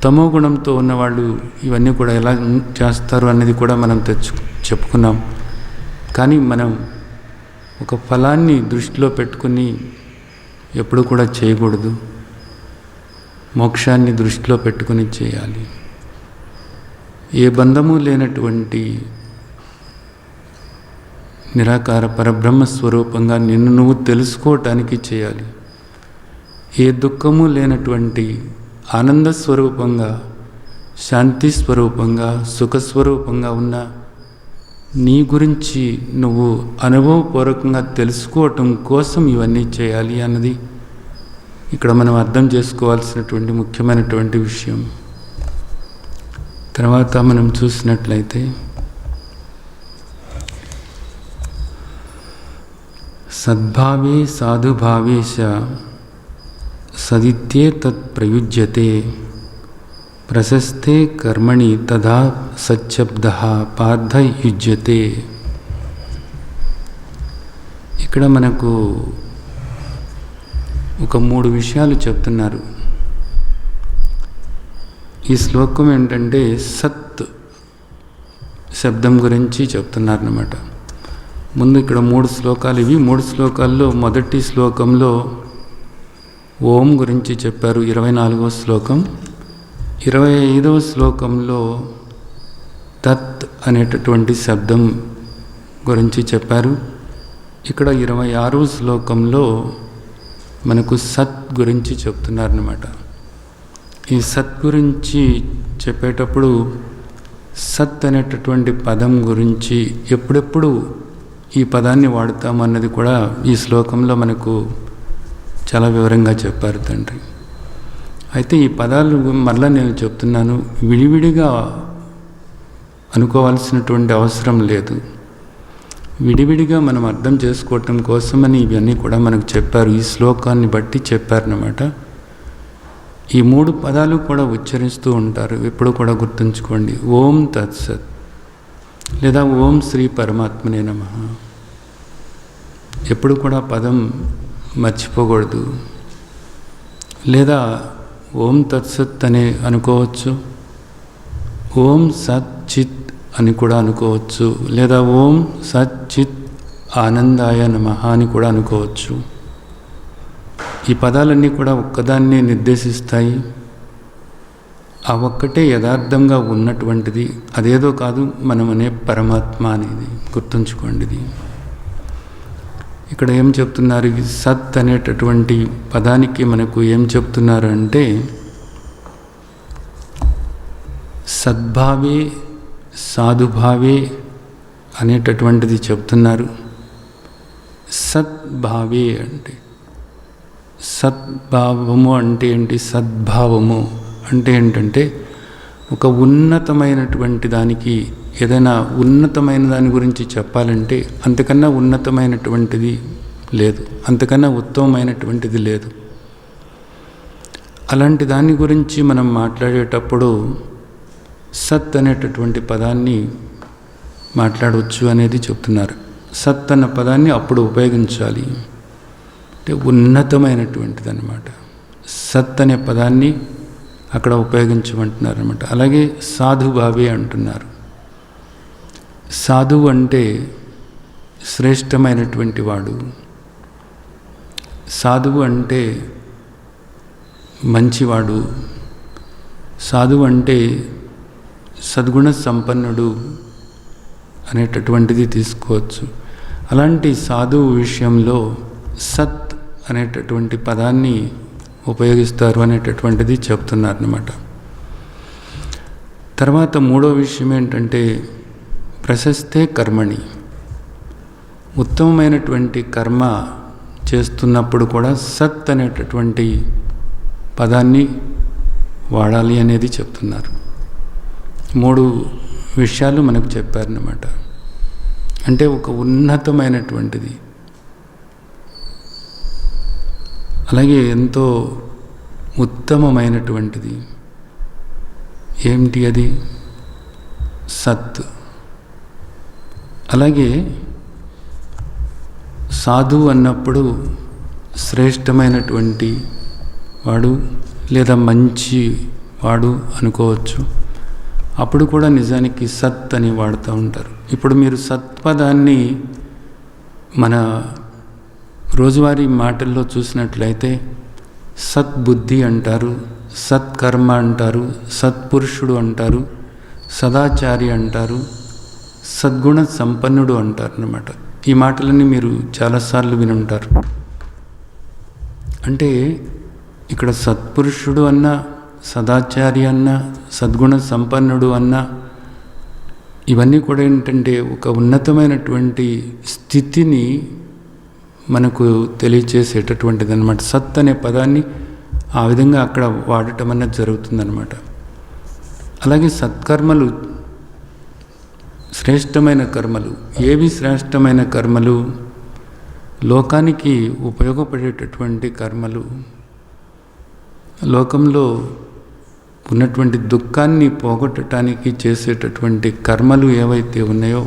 తమో గుణంతో ఉన్నవాళ్ళు ఇవన్నీ కూడా ఎలా చేస్తారు అనేది కూడా మనం చెప్పుకున్నాం. కానీ మనం ఒక ఫలాన్ని దృష్టిలో పెట్టుకుని ఎప్పుడు కూడా చేయకూడదు. మోక్షాన్ని దృష్టిలో పెట్టుకుని చేయాలి. ఏ బంధము లేనటువంటి నిరాకార పరబ్రహ్మ స్వరూపంగా నిన్ను నువ్వు తెలుసుకోవటానికి చేయాలి. ఏ దుఃఖము లేనటువంటి ఆనంద స్వరూపంగా, శాంతి స్వరూపంగా, సుఖస్వరూపంగా ఉన్న నీ గురించి నువ్వు అనుభవపూర్వకంగా తెలుసుకోవటం కోసం ఇవన్నీ చేయాలి అన్నది ఇక్కడ మనం అర్థం చేసుకోవాల్సినటువంటి ముఖ్యమైనటువంటి విషయం. తర్వాత మనం చూసినట్లయితే సద్భావే సాధుభావేశ సదిత్యే తత్ ప్రయుజ్యతే ప్రశస్తే కర్మణి తదా సచ్చబ్ద పార్థ యుజ్యతే. ఇక్కడ మనకు ఒక 3 విషయాలు చెప్తున్నారు. ఈ శ్లోకం ఏంటంటే సత్ శబ్దం గురించి చెప్తున్నారన్నమాట. ముందు ఇక్కడ 3 శ్లోకాలు ఇవి. 3 శ్లోకాల్లో మొదటి శ్లోకంలో ఓం గురించి చెప్పారు, 24వ శ్లోకం. 25వ శ్లోకంలో తత్ అనేటటువంటి శబ్దం గురించి చెప్పారు. ఇక్కడ 26వ శ్లోకంలో మనకు సత్ గురించి చెప్తున్నారన్నమాట. ఈ సత్ గురించి చెప్పేటప్పుడు సత్ అనేటటువంటి పదం గురించి ఎప్పుడెప్పుడు ఈ పదాన్ని వాడుతామన్నది కూడా ఈ శ్లోకంలో మనకు చాలా వివరంగా చెప్పారు తండ్రి. అయితే ఈ పదాలు మళ్ళీ నేను చెప్తున్నాను, విడివిడిగా అనుకోవాల్సినటువంటి అవసరం లేదు. విడివిడిగా మనం అర్థం చేసుకోవటం కోసమని ఇవన్నీ కూడా మనకు చెప్పారు, ఈ శ్లోకాన్ని బట్టి చెప్పారన్నమాట. ఈ 3 పదాలు కూడా ఉచ్చరిస్తూ ఉంటారు, ఎప్పుడు కూడా గుర్తుంచుకోండి. ఓం తత్సత్ లేదా ఓం శ్రీ పరమాత్మనే నమః. ఎప్పుడు కూడా పదం మర్చిపోకూడదు. లేదా ఓం తత్సత్ అని అనుకోవచ్చు, ఓం సత్ చిత్ అని కూడా అనుకోవచ్చు, లేదా ఓం సత్ చిత్ ఆనందాయ నమః అని కూడా అనుకోవచ్చు. ఈ పదాలన్నీ కూడా ఒక్కదాన్నే నిర్దేశిస్తాయి. ఆ ఒక్కటే యథార్థంగా ఉన్నటువంటిది, అదేదో కాదు మనమనే పరమాత్మ అనేది గుర్తుంచుకోండి. ఇక్కడ ఏం చెప్తున్నారు, ఈ సత్ అనేటటువంటి పదానికి మనకు ఏం చెప్తున్నారు అంటే, సద్భావే సాధుభావే అనేటటువంటిది చెప్తున్నారు. సద్భావే అంటే సద్భావము అంటే ఏంటి, సద్భావము అంటే ఏంటంటే ఒక ఉన్నతమైనటువంటి దానికి, ఏదైనా ఉన్నతమైన దాని గురించి చెప్పాలంటే అంతకన్నా ఉన్నతమైనటువంటిది లేదు, అంతకన్నా ఉత్తమమైనటువంటిది లేదు. అలాంటి దాని గురించి మనం మాట్లాడేటప్పుడు సత్ అనేటటువంటి పదాన్ని మాట్లాడవచ్చు అనేది చెప్తున్నారు. సత్ అన్న పదాన్ని అప్పుడు ఉపయోగించాలి, అంటే ఉన్నతమైనటువంటిది అన్నమాట. సత్ అనే పదాన్ని అక్కడ ఉపయోగించమంటున్నారు అన్నమాట. అలాగే సాధుభావే అంటున్నారు. సాధువు అంటే శ్రేష్టమైనటువంటి వాడు, సాధువు అంటే మంచివాడు, సాధువు అంటే సద్గుణ సంపన్నుడు అనేటటువంటిది తీసుకోవచ్చు. అలాంటి సాధువు విషయంలో సత్ అనేటటువంటి పదాన్ని ఉపయోగిస్తారు అనేటటువంటిది చెప్తున్నారు అన్నమాట. తర్వాత 3వ విషయం ఏంటంటే ప్రశస్తే కర్మణి. ఉత్తమమైనటువంటి కర్మ చేస్తున్నప్పుడు కూడా సత్ అనేటటువంటి పదాన్ని వాడాలి అనేది చెప్తున్నారు. 3 విషయాలు మనకు చెప్పారన్నమాట. అంటే ఒక ఉన్నతమైనటువంటిది, అలాగే ఎంతో ఉత్తమమైనటువంటిది ఏమిటి అది, సత్. అలాగే సాధువు అన్నప్పుడు శ్రేష్టమైనటువంటి వాడు లేదా మంచి వాడు అనుకోవచ్చు. అప్పుడు కూడా నిజానికి సత్ అని వాడుతూ ఉంటారు. ఇప్పుడు మీరు సత్పదాన్ని మన రోజువారీ మాటల్లో చూసినట్లయితే సద్బుద్ధి అంటారు, సత్కర్మ అంటారు, సత్పురుషుడు అంటారు, సదాచారి అంటారు, సద్గుణ సంపన్నుడు అంటారు అన్నమాట. ఈ మాటలన్నీ మీరు చాలాసార్లు వినుంటారు. అంటే ఇక్కడ సత్పురుషుడు అన్న, సదాచారి అన్న, సద్గుణ సంపన్నుడు అన్న, ఇవన్నీ కూడా ఏంటంటే ఒక ఉన్నతమైనటువంటి స్థితిని మనకు తెలియచేసేటటువంటిది అనమాట. సత్ అనే పదాన్ని ఆ విధంగా అక్కడ వాడటం అన్నది జరుగుతుందన్నమాట. అలాగే సత్కర్మలు, శ్రేష్టమైన కర్మలు. ఏవి శ్రేష్టమైన కర్మలు? లోకానికి ఉపయోగపడేటటువంటి కర్మలు, లోకంలో ఉన్నటువంటి దుఃఖాన్ని పోగొట్టడానికి చేసేటటువంటి కర్మలు ఏవైతే ఉన్నాయో,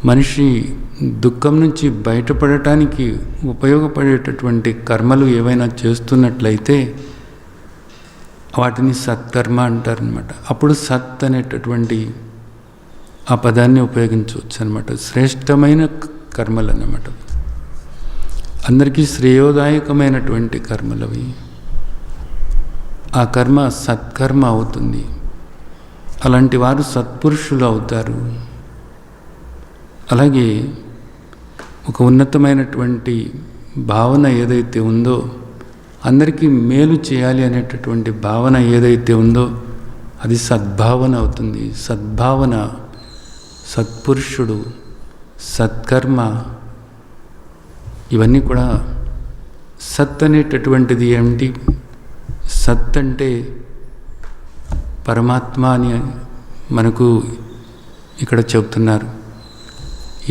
మనిషి దుఃఖం నుంచి బయటపడటానికి ఉపయోగపడేటటువంటి కర్మలు ఏవైనా చేస్తున్నట్లయితే వాటిని సత్కర్మ అంటారనమాట. అప్పుడు సత్ అనేటటువంటి ఆ పదాన్ని ఉపయోగించవచ్చు అనమాట. శ్రేష్టమైన కర్మలు అన్నమాట. అందరికీ శ్రేయోదాయకమైనటువంటి కర్మలు అవి. ఆ కర్మ సత్కర్మ అవుతుంది. అలాంటి వారు సత్పురుషులు అవుతారు. అలాగే ఒక ఉన్నతమైనటువంటి భావన ఏదైతే ఉందో అందరికీ మేలు చేయాలి అనేటటువంటి భావన ఏదైతే ఉందో అది సద్భావన అవుతుంది. సద్భావన, సత్పురుషుడు, సత్కర్మ, ఇవన్నీ కూడా సత్ అనేటటువంటిది ఏమిటి? సత్ అంటే పరమాత్మ అని మనకు ఇక్కడ చెబుతున్నారు.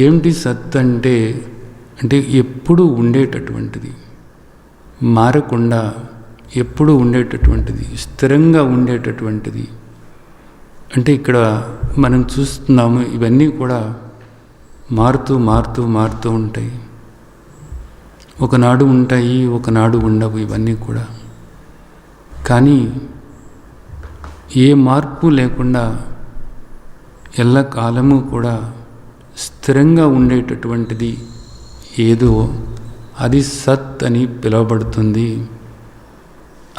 ఏమిటి సత్ అంటే? అంటే ఎప్పుడూ ఉండేటటువంటిది, మారకుండా ఎప్పుడూ ఉండేటటువంటిది, స్థిరంగా ఉండేటటువంటిది. అంటే ఇక్కడ మనం చూస్తున్నాము ఇవన్నీ కూడా మారుతూ మారుతూ మారుతూ ఉంటాయి. ఒకనాడు ఉంటాయి, ఒకనాడు ఉండవు ఇవన్నీ కూడా. కానీ ఏ మార్పు లేకుండా ఎల్లకాలము కూడా స్థిరంగా ఉండేటటువంటిది ఏదో అది సత్ అని పిలువబడుతుంది.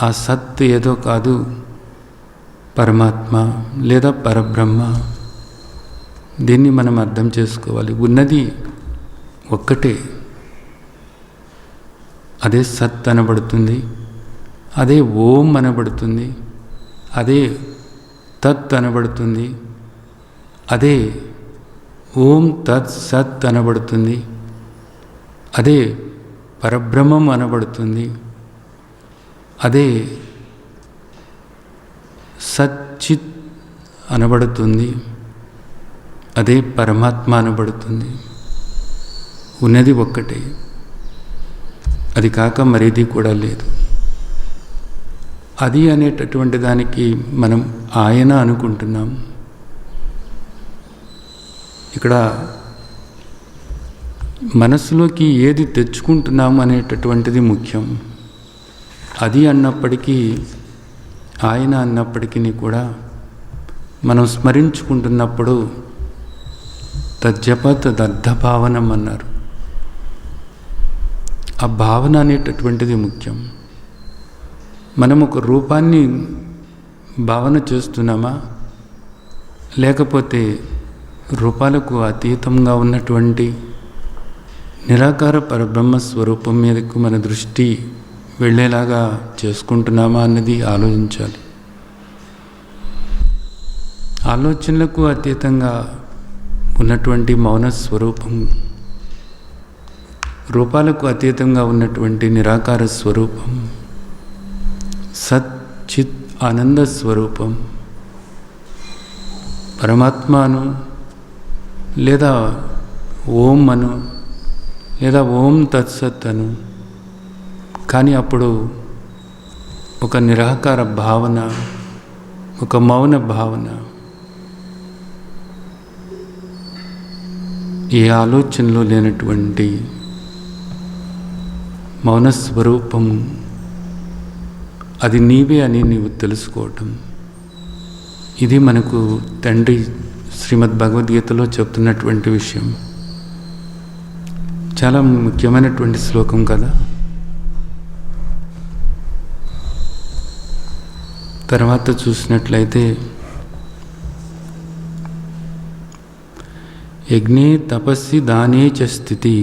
ఆ సత్ ఏదో కాదు, పరమాత్మ లేదా పరబ్రహ్మ. దీన్ని మనం అర్థం చేసుకోవాలి. ఉన్నది ఒక్కటే, అదే సత్ అనబడుతుంది, అదే ఓం అనబడుతుంది, అదే తత్ అనబడుతుంది, అదే ఓం తత్ సత్ అనబడుతుంది, అదే పరబ్రహ్మం అనబడుతుంది, అదే సచ్చిత్ అనబడుతుంది, అదే పరమాత్మ అనబడుతుంది. ఉన్నది ఒక్కటే, అది కాక మరేది కూడా లేదు. అది అనేటటువంటి దానికి మనం ఆయన అనుకుంటున్నాం. ఇక్కడ మనసులోకి ఏది తెచ్చుకుంటున్నాము అనేటటువంటిది ముఖ్యం. అది అన్నప్పటికీ, ఆయన అన్నప్పటికీ కూడా మనం స్మరించుకుంటున్నప్పుడు తజ్జప తదర్థభావనం అన్నారు. ఆ భావన అనేటటువంటిది ముఖ్యం. మనం ఒక రూపాన్ని భావన చేస్తున్నామా, లేకపోతే రూపాలకు అతీతంగా ఉన్నటువంటి నిరాకార పరబ్రహ్మ స్వరూపం మీదకు మన దృష్టి వెళ్ళేలాగా చేసుకుంటున్నామా అన్నది ఆలోచించాలి. ఆలోచనలకు అతీతంగా ఉన్నటువంటి మౌన స్వరూపం, రూపాలకు అతీతంగా ఉన్నటువంటి నిరాకార స్వరూపం, సత్ చిత్ ఆనంద స్వరూపం, పరమాత్మను లేదా ఓం అను లేదా ఓం తత్సత్ అను. కానీ అప్పుడు ఒక నిరాకార భావన, ఒక మౌన భావన, ఏ ఆలోచనలో లేనటువంటి మౌన స్వరూపం, అది నీవే అని నీవు తెలుసుకోవటం. ఇది మనకు తండ్రి శ్రీమద్ భగవద్గీతలో చెప్తున్నటువంటి విషయం. చాలా ముఖ్యమైనటువంటి శ్లోకం కదా. తర్వాత చూసినట్లయితే యజ్ఞే తపస్సి దానే చ స్థితి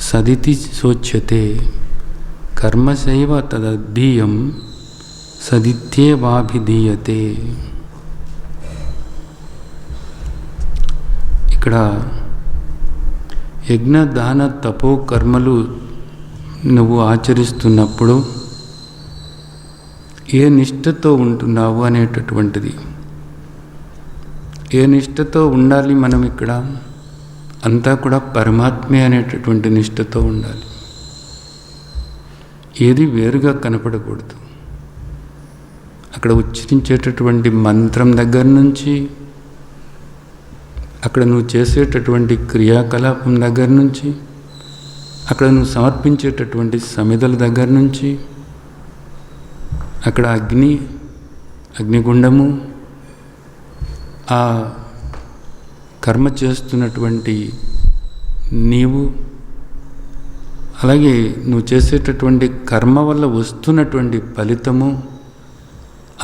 సదితి శోచ్యతే కర్మశైవ తదధీయం సదిత్యేవాభిధీయతే. ఇక్కడ యజ్ఞ దాన తపో కర్మలు నువ్వు ఆచరిస్తున్నప్పుడు ఏ నిష్ఠతో ఉంటున్నావు అనేటటువంటిది, ఏ నిష్ఠతో ఉండాలి మనం ఇక్కడ అంతా కూడా పరమాత్మే అనేటటువంటి నిష్ఠతో ఉండాలి. ఏది వేరుగా కనపడకూడదు. అక్కడ ఉచ్చరించేటటువంటి మంత్రం దగ్గర నుంచి, అక్కడ నువ్వు చేసేటటువంటి క్రియాకలాపం దగ్గర నుంచి, అక్కడ నువ్వు సమర్పించేటటువంటి సమిధల దగ్గర నుంచి, అక్కడ అగ్నిగుండము, ఆ కర్మ చేస్తున్నటువంటి నీవు, అలాగే నువ్వు చేసేటటువంటి కర్మ వల్ల వస్తున్నటువంటి ఫలితము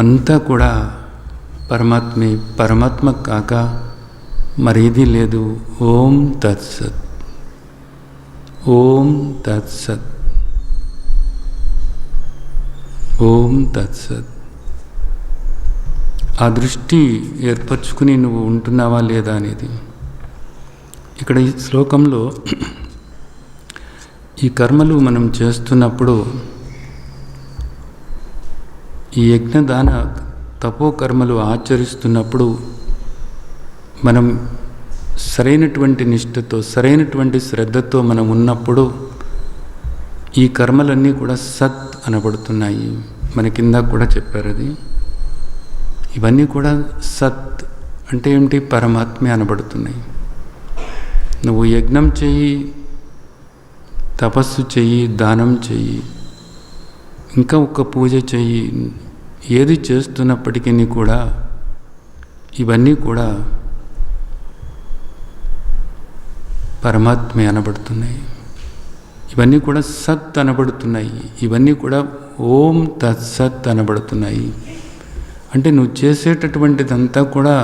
అంతా కూడా పరమాత్మే. పరమాత్మ కాక మరేది లేదు. ఓం తత్సత్, ఓం తత్సత్. ఓం తత్సత్. ఆ దృష్టి ఏర్పరచుకుని నువ్వు ఉంటున్నావా లేదా అనేది ఇక్కడ ఈ శ్లోకంలో, ఈ కర్మలు మనం చేస్తున్నప్పుడు, ఈ యజ్ఞదాన తపో కర్మలు ఆచరిస్తున్నప్పుడు మనం సరైనటువంటి నిష్ఠతో, సరైనటువంటి శ్రద్ధతో మనం ఉన్నప్పుడు ఈ కర్మలన్నీ కూడా సత్ అనబడుతున్నాయి. మన కింద కూడా చెప్పారు అది. ఇవన్నీ కూడా సత్ అంటే ఏమిటి? పరమాత్మే అనబడుతున్నాయి. నువ్వు యజ్ఞం చెయ్యి, తపస్సు చెయ్యి, దానం చెయ్యి, ఇంకా ఒక పూజ చెయ్యి, ఏది చేస్తున్నప్పటికీ కూడా ఇవన్నీ కూడా పరమాత్మే అనబడుతున్నాయి. ఇవన్నీ కూడా సత్ అనబడుతున్నాయి. ఇవన్నీ కూడా ఓం తత్సత్ అనబడుతున్నాయి. అంటే నువ్వు చేసేటటువంటిదంతా కూడా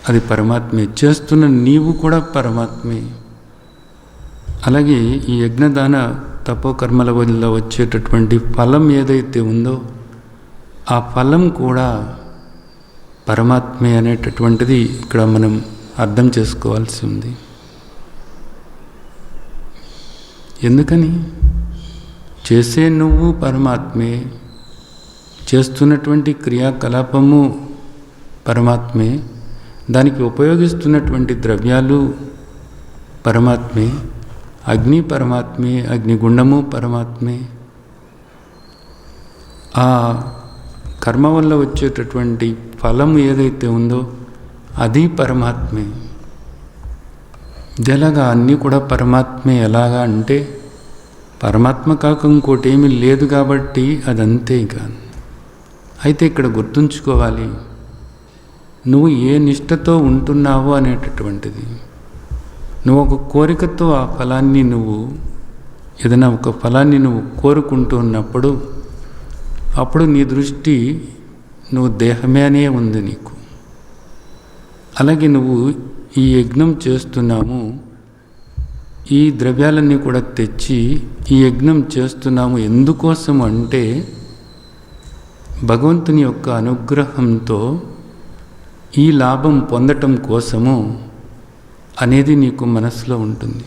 అది పరమాత్మే, చేస్తున్న నీవు కూడా పరమాత్మే. అలాగే ఈ యజ్ఞదాన తపోకర్మల వల్ల వచ్చేటటువంటి ఫలం ఏదైతే ఉందో ఆ ఫలం కూడా పరమాత్మే అనేటటువంటిది ఇక్కడ మనం అర్థం చేసుకోవాల్సి ఉంది. ఎందుకని? చేసే నువ్వు పరమాత్మే, చేస్తున్నటువంటి క్రియాకలాపము పరమాత్మే, దానికి ఉపయోగిస్తున్నటువంటి ద్రవ్యాలు పరమాత్మే, అగ్ని పరమాత్మే, అగ్నిగుండము పరమాత్మే, ఆ కర్మ వల్ల వచ్చేటటువంటి ఫలం ఏదైతే ఉందో అది పరమాత్మే. ఇదేలాగా అన్నీ కూడా పరమాత్మే. ఎలాగా అంటే పరమాత్మ కాక ఇంకోటి ఏమీ లేదు కాబట్టి అదంతే కాదు. అయితే ఇక్కడ గుర్తుంచుకోవాలి, నువ్వు ఏ నిష్ఠతో ఉంటున్నావో అనేటటువంటిది. నువ్వు ఒక కోరికతో ఆ ఫలాన్ని, నువ్వు ఏదైనా ఒక ఫలాన్ని నువ్వు కోరుకుంటూ ఉన్నప్పుడు అప్పుడు నీ దృష్టి నువ్వు దేహమే అనే ఉంది నీకు. అలాగే నువ్వు ఈ యజ్ఞం చేస్తున్నాము, ఈ ద్రవ్యాలన్నీ కూడా తెచ్చి ఈ యజ్ఞం చేస్తున్నాము ఎందుకోసం అంటే భగవంతుని యొక్క అనుగ్రహంతో ఈ లాభం పొందటం కోసము అనేది నీకు మనసులో ఉంటుంది.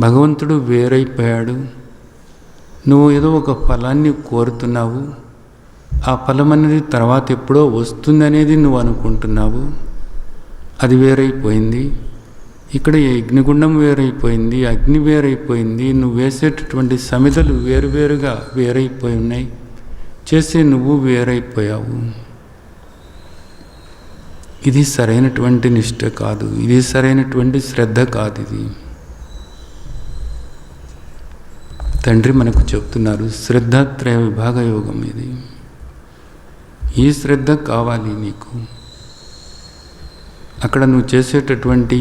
భగవంతుడు వేరైపోయాడు, నువ్వు ఏదో ఒక ఫలాన్ని కోరుతున్నావు, ఆ ఫలం అనేది తర్వాత ఎప్పుడో వస్తుందనేది నువ్వు అనుకుంటున్నావు. అది వేరైపోయింది. ఇక్కడ అగ్నిగుండం వేరైపోయింది, అగ్ని వేరైపోయింది, నువ్వు వేసేటటువంటి సమిధలు వేరువేరుగా వేరైపోయి ఉన్నాయి, చేసే నువ్వు వేరైపోయావు. ఇది సరైనటువంటి నిష్ఠ కాదు, ఇది సరైనటువంటి శ్రద్ధ కాదు. ఇది తండ్రి మనకు చెప్తున్నారు, శ్రద్ధాత్రయ విభాగ యోగం ఇది. ఈ శ్రద్ధ కావాలి నీకు. అక్కడ నువ్వు చేసేటటువంటి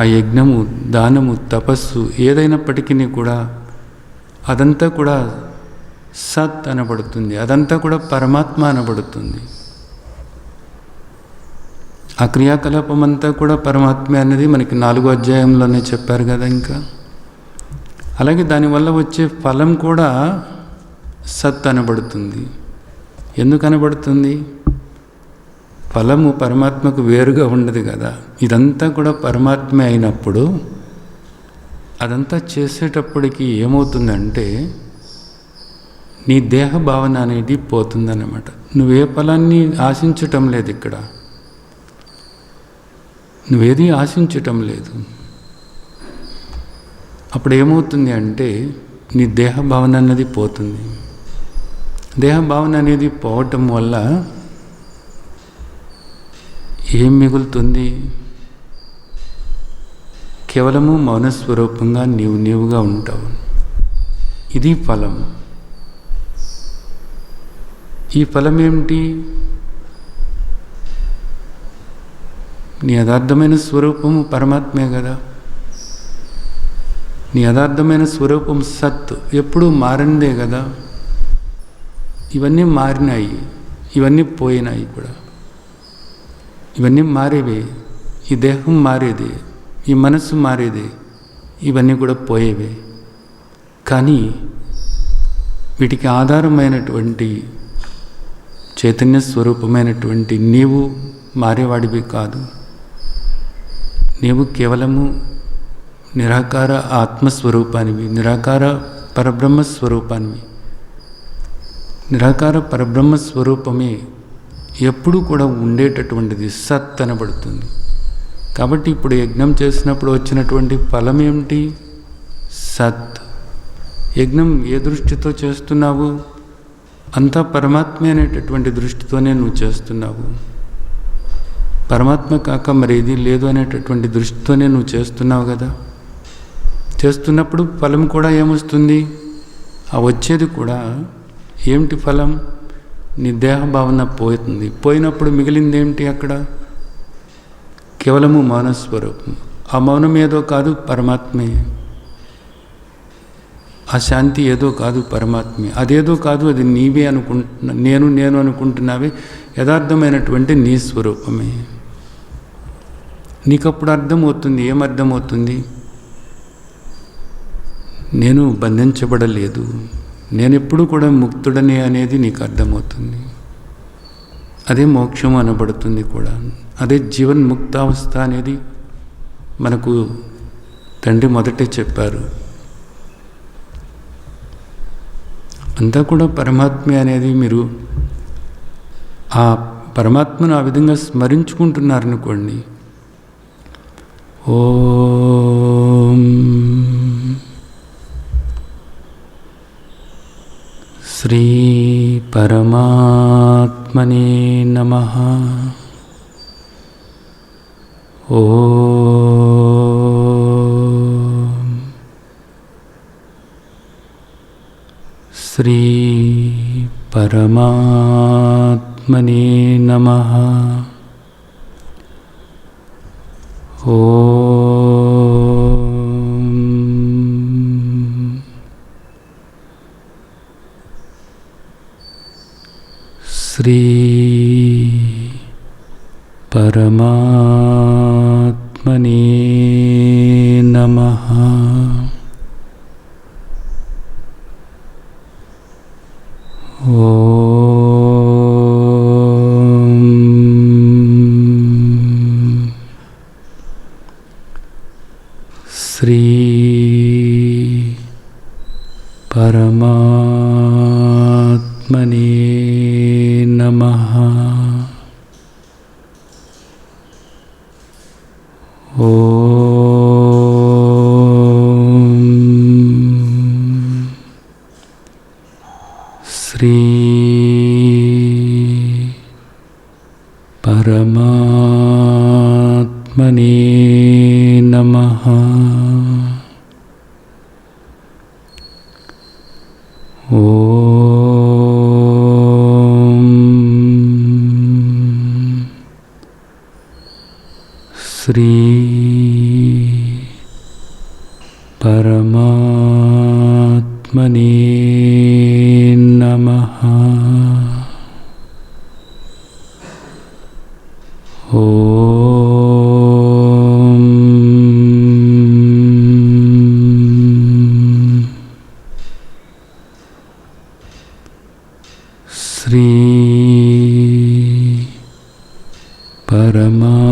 ఆ యజ్ఞము, దానము, తపస్సు ఏదైనప్పటికీ కూడా అదంతా కూడా సత్ అనబడుతుంది, అదంతా కూడా పరమాత్మ అనబడుతుంది. ఆ క్రియాకలాపం అంతా కూడా పరమాత్మే అనేది మనకి 4వ అధ్యాయంలోనే చెప్పారు కదా. ఇంకా అలాగే దానివల్ల వచ్చే ఫలం కూడా సత్ అనబడుతుంది. ఎందుకు అనబడుతుంది? ఫలము పరమాత్మకు వేరుగా ఉండదు కదా. ఇదంతా కూడా పరమాత్మే అయినప్పుడు అదంతా చేసేటప్పటికి ఏమవుతుందంటే నీ దేహ భావన అనేది పోతుందన్నమాట. నువ్వే ఫలాన్ని ఆశించటం లేదు, ఇక్కడ నువ్వేది ఆశించటం లేదు. అప్పుడు ఏమవుతుంది అంటే నీ దేహ భావన అన్నది పోతుంది. దేహ భావన అనేది పోవటం వల్ల ఏం మిగులుతుంది? కేవలము మౌనస్వరూపంగా నీవుగా ఉంటావు. ఇది ఫలం. ఈ ఫలం ఏమిటి? నీ యథార్థమైన స్వరూపము పరమాత్మే కదా. నీ యథార్థమైన స్వరూపం సత్, ఎప్పుడూ మారిందే కదా. ఇవన్నీ మారినాయి, ఇవన్నీ పోయినాయి కూడా. ఇవన్నీ మారేవే. ఈ దేహం మారేదే, ఈ మనస్సు మారేదే, ఇవన్నీ కూడా పోయేవే. కానీ వీటికి ఆధారమైనటువంటి చైతన్య స్వరూపమైనటువంటి నీవు మారేవాడివి కాదు. నీవు కేవలము నిరాకార ఆత్మస్వరూపానివి, నిరాకార పరబ్రహ్మ స్వరూపానివి. నిరాకార పరబ్రహ్మ స్వరూపమే ఎప్పుడు కూడా ఉండేటటువంటిది, సత్ అనబడుతుంది. కాబట్టి ఇప్పుడు యజ్ఞం చేసినప్పుడు వచ్చినటువంటి ఫలం ఏమిటి? సత్. యజ్ఞం ఏ దృష్టితో చేస్తున్నావు? అంతా పరమాత్మ అనేటటువంటి దృష్టితోనే నువ్వు చేస్తున్నావు. పరమాత్మ కాక మరేది లేదు అనేటటువంటి దృష్టితోనే నువ్వు చేస్తున్నావు కదా. చేస్తున్నప్పుడు ఫలం కూడా ఏమొస్తుంది? ఆ వచ్చేది కూడా ఏమిటి ఫలం? నీ దేహ భావన పోతుంది. పోయినప్పుడు మిగిలింది ఏమిటి? అక్కడ కేవలము మౌనస్వరూపం. ఆ మౌనం ఏదో కాదు, పరమాత్మే. ఆ శాంతి ఏదో కాదు, పరమాత్మే. అదేదో కాదు, అది నీవే అనుకుంటున్నా, నేను అనుకుంటున్నావే. యథార్థమైనటువంటి నీ స్వరూపమే. నీకప్పుడు అర్థమవుతుంది. ఏమర్థమవుతుంది? నేను బంధించబడలేదు, నేను ఎప్పుడు కూడా ముక్తుడనే అనేది నీకు అర్థమవుతుంది. అదే మోక్షం అనబడుతుంది కూడా. అదే జీవన్ముక్తావస్థ అనేది మనకు తండ్రి మొదటే చెప్పారు. అంతా కూడా పరమాత్మే అనేది మీరు ఆ పరమాత్మను ఆ విధంగా స్మరించుకుంటున్నారనుకోండి. ఓం శ్రీ పరమాత్మనే నమః. ఓం శ్రీ పరమాత్మనే నమః. ఓం శ్రీ పరమాత్మనే నమః. ఓం శ్రీ పరమాత్మనే నమః. ఓం శ్రీ పరమాత్మనే నమః. ఓం శ్రీ పరమాత్మనే నమః. ఓం శ్రీ పరమాత్మనే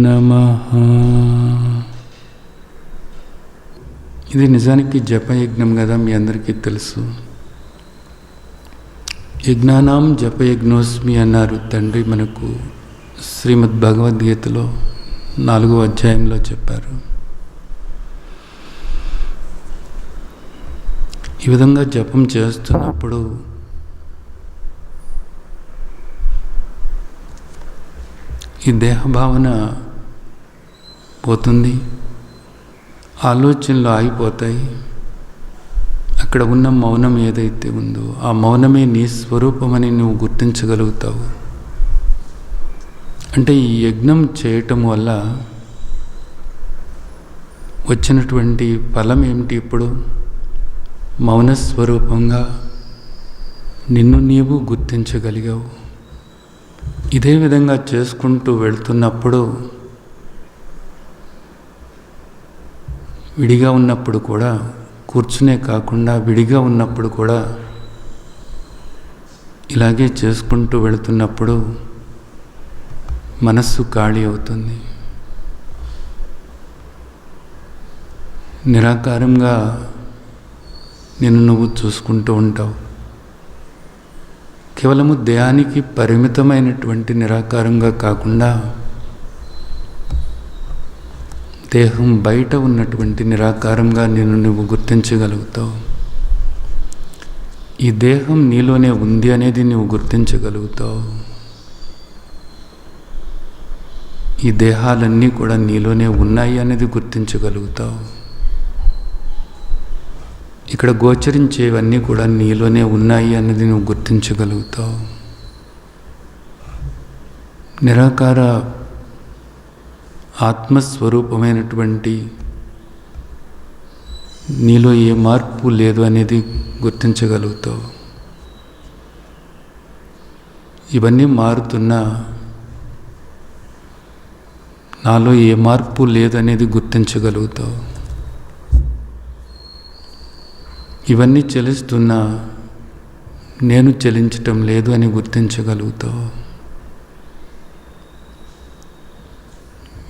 నమః. ఇది నిజానికి జపయజ్ఞం కదా, మీ అందరికీ తెలుసు. యజ్ఞానాం జపయజ్ఞోస్మి అన్నారు తండ్రి మనకు శ్రీమద్ భగవద్గీతలో 4వ అధ్యాయంలో చెప్పారు. ఈ విధంగా జపం చేస్తున్నప్పుడు ఈ దేహభావన పోతుంది, ఆలోచనలు ఆగిపోతాయి. అక్కడ ఉన్న మౌనం ఏదైతే ఉందో ఆ మౌనమే నీ స్వరూపమని నువ్వు గుర్తించగలుగుతావు. అంటే ఈ యజ్ఞం చేయటం వల్ల వచ్చినటువంటి ఫలం ఏమిటి? ఇప్పుడు మౌనస్వరూపంగా నిన్ను నీవు గుర్తించగలిగావు. ఇదే విధంగా చేసుకుంటూ వెళ్తున్నప్పుడు విడిగా ఉన్నప్పుడు కూడా, కూర్చునే కాకుండా విడిగా ఉన్నప్పుడు కూడా ఇలాగే చేసుకుంటూ వెళుతున్నప్పుడు మనస్సు ఖాళీ అవుతుంది. నిరాకారంగా నిన్ను నువ్వు చూసుకుంటూ ఉంటావు. కేవలము దేహానికి పరిమితమైనటువంటి నిరాకారంగా కాకుండా దేహం బయట ఉన్నటువంటి నిరాకారంగా నిన్ను నువ్వు గుర్తించగలుగుతావు. ఈ దేహం నీలోనే ఉంది అనేది నువ్వు గుర్తించగలుగుతావు. ఈ దేహాలన్నీ కూడా నీలోనే ఉన్నాయి అనేది గుర్తించగలుగుతావు. ఇక్కడ గోచరించేవన్నీ కూడా నీలోనే ఉన్నాయి అనేది నువ్వు గుర్తించగలుగుతావు. నిరాకార ఆత్మస్వరూపమైనటువంటి నీలో ఏ మార్పు లేదు అనేది గుర్తించగలుగుతావు. ఇవన్నీ మారుతున్నా నాలో ఏ మార్పు లేదనేది గుర్తించగలుగుతావు. ఇవన్నీ చలిస్తున్నా నేను చలించటం లేదు అని గుర్తించగలుగుతావు.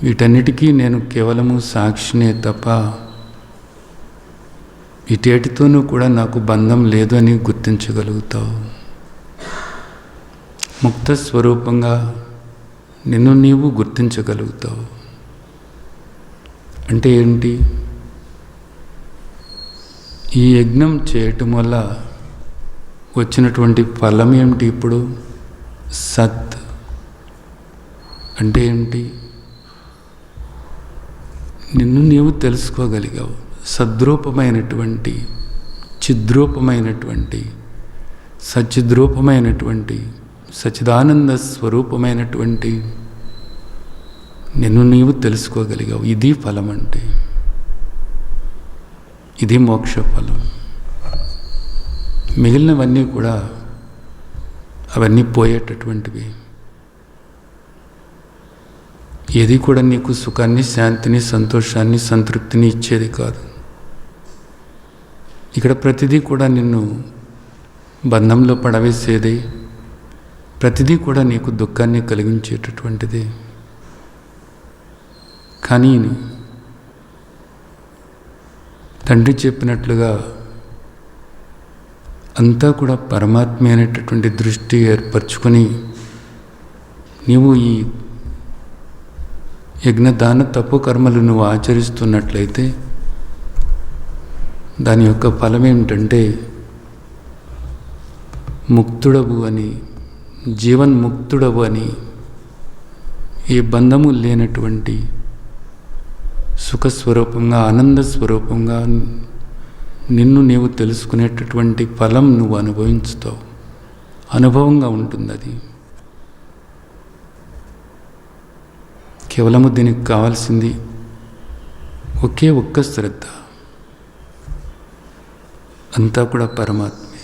వీటన్నిటికీ నేను కేవలము సాక్షినే తప్ప వీటేటితోనూ కూడా నాకు బంధం లేదు అని గుర్తించగలుగుతావు. ముక్త స్వరూపంగా నిన్ను నీవు గుర్తించగలుగుతావు. అంటే ఏంటి? ఈ యజ్ఞం చేయటం వల్ల వచ్చినటువంటి ఫలం ఏమిటి? ఇప్పుడు సత్ అంటే ఏంటి? నిన్ను నీవు తెలుసుకోగలిగావు. సద్రూపమైనటువంటి, చిద్రూపమైనటువంటి, సచ్చిద్రూపమైనటువంటి, సచిదానంద స్వరూపమైనటువంటి నిన్ను నీవు తెలుసుకోగలిగావు. ఇది ఫలం అంటే. ఇది మోక్ష ఫలం. మిగిలినవన్నీ కూడా అవన్నీ పోయేటటువంటివి. ఏది కూడా నీకు సుఖాన్ని, శాంతిని, సంతోషాన్ని, సంతృప్తిని ఇచ్చేది కాదు. ఇక్కడ ప్రతిదీ కూడా నిన్ను బంధంలో పడవేసేది, ప్రతిదీ కూడా నీకు దుఃఖాన్ని కలిగించేటటువంటిది. కానీ తండ్రి చెప్పినట్లుగా అంతా కూడా పరమాత్మ అనేటటువంటి దృష్టి ఏర్పరచుకొని నీవు ఈ యజ్ఞదాన తప్పు కర్మలు నువ్వు ఆచరిస్తున్నట్లయితే దాని యొక్క ఫలం ఏమిటంటే ముక్తుడవు అని, జీవన్ముక్తుడవు అని, ఏ బంధము లేనటువంటి సుఖస్వరూపంగా, ఆనంద స్వరూపంగా నిన్ను నీవు తెలుసుకునేటటువంటి ఫలం నువ్వు అనుభవించుతావు. అనుభవంగా ఉంటుంది అది. కేవలము దీనికి కావాల్సింది ఒకే ఒక్క శ్రద్ధ. అంతా కూడా పరమాత్మే.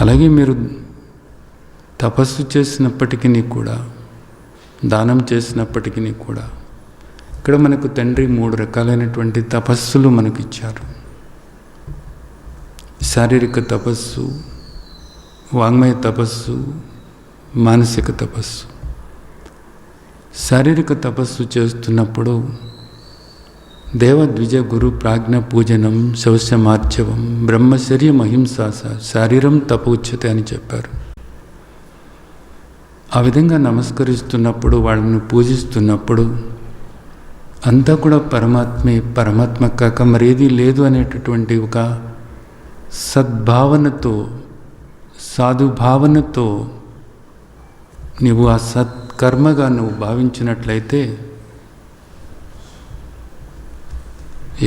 అలాగే మీరు తపస్సు చేసినప్పటికీ కూడా, దానం చేసినప్పటికీ కూడా, ఇక్కడ మనకు తండ్రి 3 రకాలైనటువంటి తపస్సులు మనకు ఇచ్చారు. శారీరక తపస్సు, వాంగ్మయ తపస్సు, మానసిక తపస్సు. శారీరక తపస్సు చేస్తున్నప్పుడు దేవద్విజ గురు ప్రాజ్ఞ పూజనం శౌచమార్జవం బ్రహ్మచర్యం అహింసాస శారీరం తపోచ్యతే అని చెప్పారు. ఆ విధంగా నమస్కరిస్తున్నప్పుడు, వాళ్ళను పూజిస్తున్నప్పుడు అంతా కూడా పరమాత్మే, పరమాత్మ కాక మరేదీ లేదు అనేటటువంటి ఒక సద్భావనతో, సాధుభావనతో నీవు ఆ సత్కర్మగా నువ్వు భావించినట్లయితే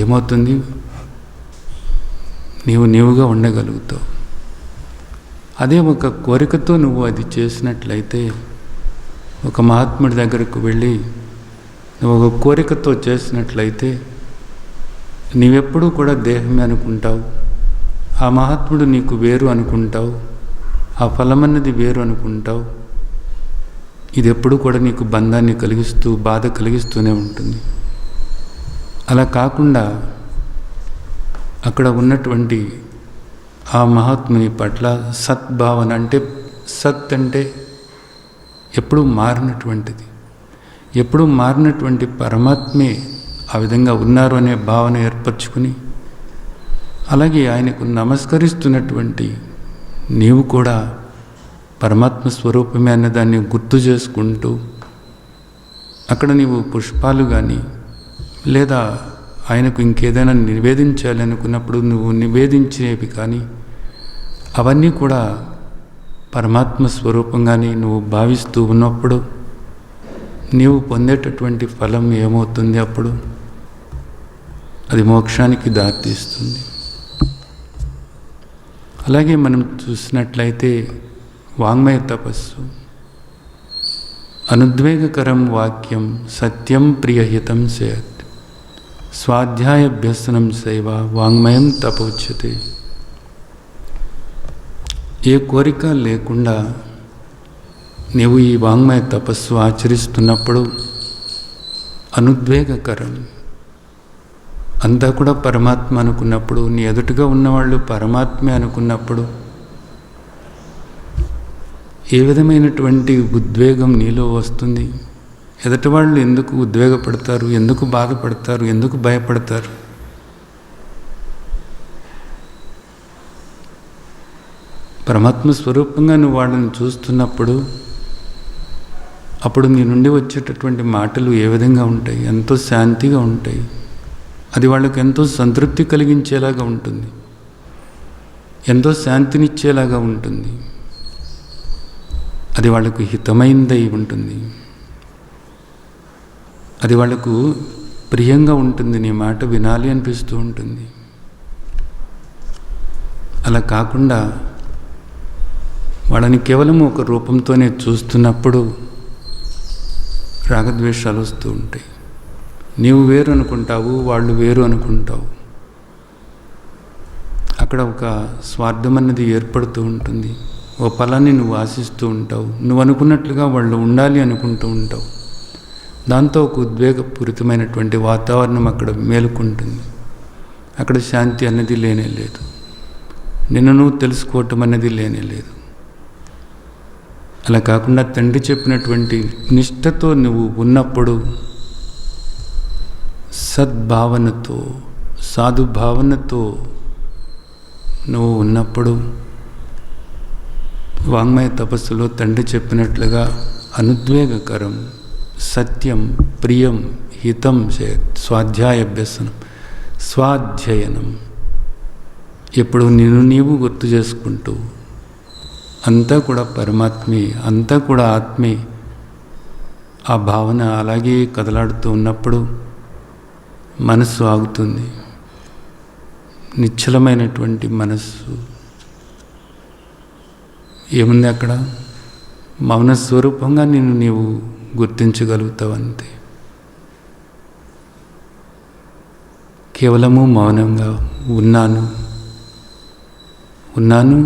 ఏమవుతుంది? నీవుగా ఉండగలుగుతావు. అదే ఒక కోరికతో నువ్వు అది చేసినట్లయితే, ఒక మహాత్ముడి దగ్గరకు వెళ్ళి నువ్వు ఒక కోరికతో చేసినట్లయితే నీవెప్పుడూ కూడా దేహమే అనుకుంటావు. ఆ మహాత్ముడు నీకు వేరు అనుకుంటావు. ఆ ఫలమన్నది వేరు అనుకుంటావు. ఇది ఎప్పుడు కూడా నీకు బంధాన్ని కలిగిస్తూ, బాధ కలిగిస్తూనే ఉంటుంది. అలా కాకుండా అక్కడ ఉన్నటువంటి ఆ మహాత్ముని పట్ల సద్భావన, అంటే సత్ అంటే ఎప్పుడూ మారినటువంటిది, ఎప్పుడూ మారినటువంటి పరమాత్మే ఆ విధంగా ఉన్నారు అనే భావన ఏర్పరచుకుని, అలాగే ఆయనకు నమస్కరిస్తున్నటువంటి నీవు కూడా పరమాత్మ స్వరూపమే అన్నదాన్ని గుర్తు చేసుకుంటూ, అక్కడ నీవు పుష్పాలు కానీ లేదా ఆయనకు ఇంకేదైనా నివేదించాలి అనుకున్నప్పుడు నువ్వు నివేదించేవి కానీ అవన్నీ కూడా పరమాత్మ స్వరూపంగానే నువ్వు భావిస్తూ ఉన్నప్పుడు నీవు పొందేటటువంటి ఫలం ఏమవుతుంది? అప్పుడు అది మోక్షానికి దారితీస్తుంది. అలాగే మనం చూసినట్లయితే వాంగ్మయ తపస్సు, అనుద్వేగకరం వాక్యం సత్యం ప్రియహితం సేత్, స్వాధ్యాయాభ్యసనం సేవ వాంగ్మయం తపోచ్యతే. ఏ కోరిక లేకుండా నీవు ఈ వాంగ్మయ తపస్సు ఆచరిస్తున్నప్పుడు అనుద్వేగకరం, అంతా కూడా పరమాత్మ అనుకున్నప్పుడు, నీ ఎదుటిగా ఉన్నవాళ్ళు పరమాత్మే అనుకున్నప్పుడు ఏ విధమైనటువంటి ఉద్వేగం నీలో వస్తుంది? ఎదుటి వాళ్ళు ఎందుకు ఉద్వేగపడతారు, ఎందుకు బాధపడతారు, ఎందుకు భయపడతారు? పరమాత్మ స్వరూపంగా నువ్వు వాళ్ళని చూస్తున్నప్పుడు అప్పుడు నీ నుండి వచ్చేటటువంటి మాటలు ఏ విధంగా ఉంటాయి? ఎంతో శాంతిగా ఉంటాయి. అది వాళ్ళకు ఎంతో సంతృప్తి కలిగించేలాగా ఉంటుంది, ఎంతో శాంతినిచ్చేలాగా ఉంటుంది, అది వాళ్ళకు హితమైనదై ఉంటుంది, అది వాళ్ళకు ప్రియంగా ఉంటుంది, నీ మాట వినాలి అనిపిస్తూ ఉంటుంది. అలా కాకుండా వాళ్ళని కేవలం ఒక రూపంతోనే చూస్తున్నప్పుడు రాగద్వేషాలు వస్తూ ఉంటాయి. నీవు వేరు అనుకుంటావు, వాళ్ళు వేరు అనుకుంటావు. అక్కడ ఒక స్వార్థం అన్నది ఏర్పడుతూ ఉంటుంది. ఓ ఫలాన్ని నువ్వు ఆశిస్తూ ఉంటావు, నువ్వు అనుకున్నట్లుగా వాళ్ళు ఉండాలి అనుకుంటూ ఉంటావు. దాంతో ఒక ఉద్వేగపూరితమైనటువంటి వాతావరణం అక్కడ మేలుకుంటుంది. అక్కడ శాంతి అన్నది లేనే లేదు, నిన్ను నువ్వు తెలుసుకోవటం అనేది లేనే లేదు. అలా కాకుండా తండ్రి చెప్పినటువంటి నిష్ఠతో నువ్వు ఉన్నప్పుడు, సద్భావనతో సాధుభావనతో నువ్వు ఉన్నప్పుడు, వాంగ్మయ తపస్సులో తండ్రి చెప్పినట్లుగా అనుద్వేగకరం సత్యం ప్రియం హితం స్వాధ్యాయాభ్యసనం, స్వాధ్యయనం, ఎప్పుడు నిన్ను నీవు గుర్తు చేసుకుంటూ అంతా కూడా పరమాత్మే, అంతా కూడా ఆత్మే, ఆ భావన అలాగే కదలాడుతూ ఉన్నప్పుడు మనస్సు ఆగుతుంది. నిశ్చలమైనటువంటి మనస్సు ఏముంది అక్కడ? మౌన స్వరూపంగా నిన్ను నీవు గుర్తించగలుగుతావు అంతే. కేవలము మౌనంగా ఉన్నాను ఉన్నాను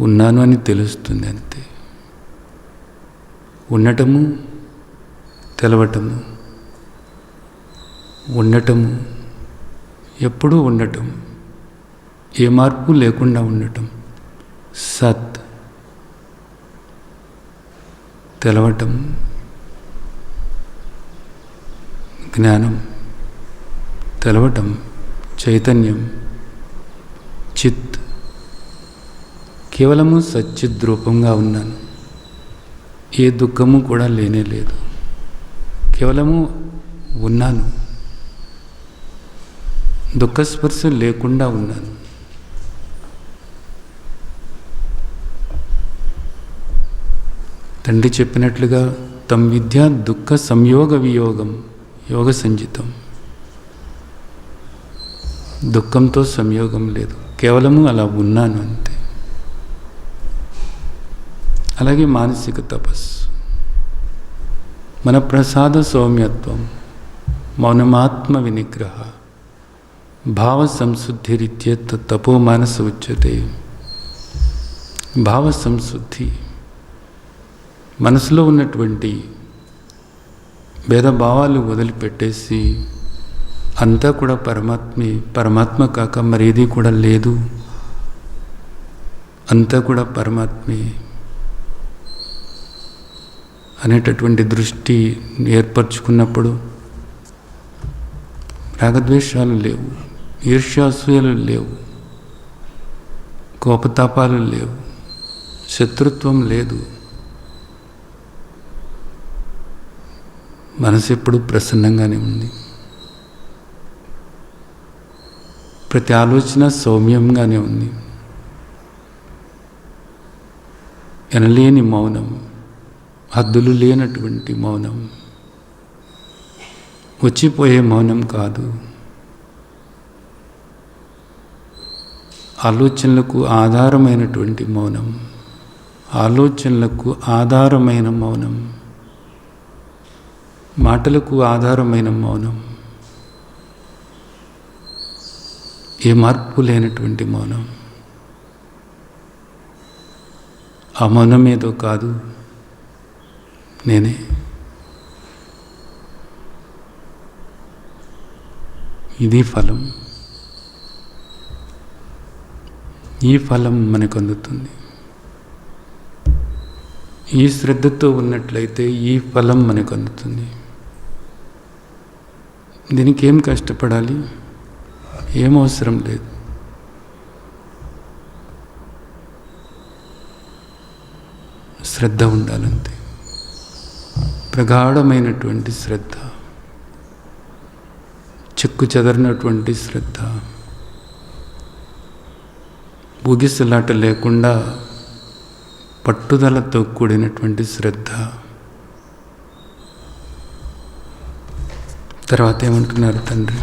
ఉన్నాను అని తెలుస్తుంది అంతే. ఉండటము తెలవటము, ఉండటము ఎప్పుడూ ఉండటం, ఏ మార్పు లేకుండా ఉండటం, సత్ తెలవటం, జ్ఞానం తెలవటం, చైతన్యం, చిత్, కేవలము సచ్చిద్ రూపంగా ఉన్నాను. ఏ దుఃఖము కూడా లేనే లేదు, కేవలము ఉన్నాను, దుఃఖస్పర్శ లేకుండా ఉన్నాను. తండ్రి చెప్పినట్లుగా తం విద్యా దుఃఖ సంయోగ వియోగం యోగ సంజితం. దుఃఖంతో సంయోగం లేదు, కేవలము అలా ఉన్నాను అంతే. అలాగే మానసిక తపస్సు, మన ప్రసాద సౌమ్యత్వం, మౌనమాత్మ వినిగ్రహ, భావ సంశుద్ధిరిత్యేత్ తపో మానస ఉచ్యతే. భావ సంశుద్ధి, మనసులో ఉన్నటువంటి భేదభావాలు వదిలిపెట్టేసి అంతా కూడా పరమాత్మే, పరమాత్మ కాక మరేది కూడా లేదు, అంతా కూడా పరమాత్మే అనేటటువంటి దృష్టి ఏర్పరచుకున్నప్పుడు రాగద్వేషాలు లేవు, ఈర్ష్యాసూయలు లేవు, కోపతాపాలు లేవు, శత్రుత్వం లేదు. మనసు ఎప్పుడు ప్రసన్నంగానే ఉంది. ప్రతి ఆలోచన సౌమ్యంగానే ఉంది. ఎనలేని మౌనం, హద్దులు లేనటువంటి మౌనం, వచ్చిపోయే మౌనం కాదు. ఆలోచనలకు ఆధారమైనటువంటి మౌనం, ఆలోచనలకు ఆధారమైన మౌనం, మాటలకు ఆధారమైన మౌనం, ఏ మార్పు లేనటువంటి మౌనం. ఆ మౌనం ఏదో కాదు, నేనే. ఇది ఫలం. ఈ ఫలం మనకు అందుతుంది. ఈ శ్రద్ధతో ఉన్నట్లయితే ఈ ఫలం మనకు అందుతుంది. దీనికి ఏం కష్టపడాలి? ఏం అవసరం లేదు. శ్రద్ధ ఉండాలంతే. ప్రగాఢమైనటువంటి శ్రద్ధ, చెక్కు చెదరినటువంటి శ్రద్ధ, ఊగిసలాట లేకుండా పట్టుదలతో కూడినటువంటి శ్రద్ధ. తర్వాత ఏమంటున్నారు తండ్రి?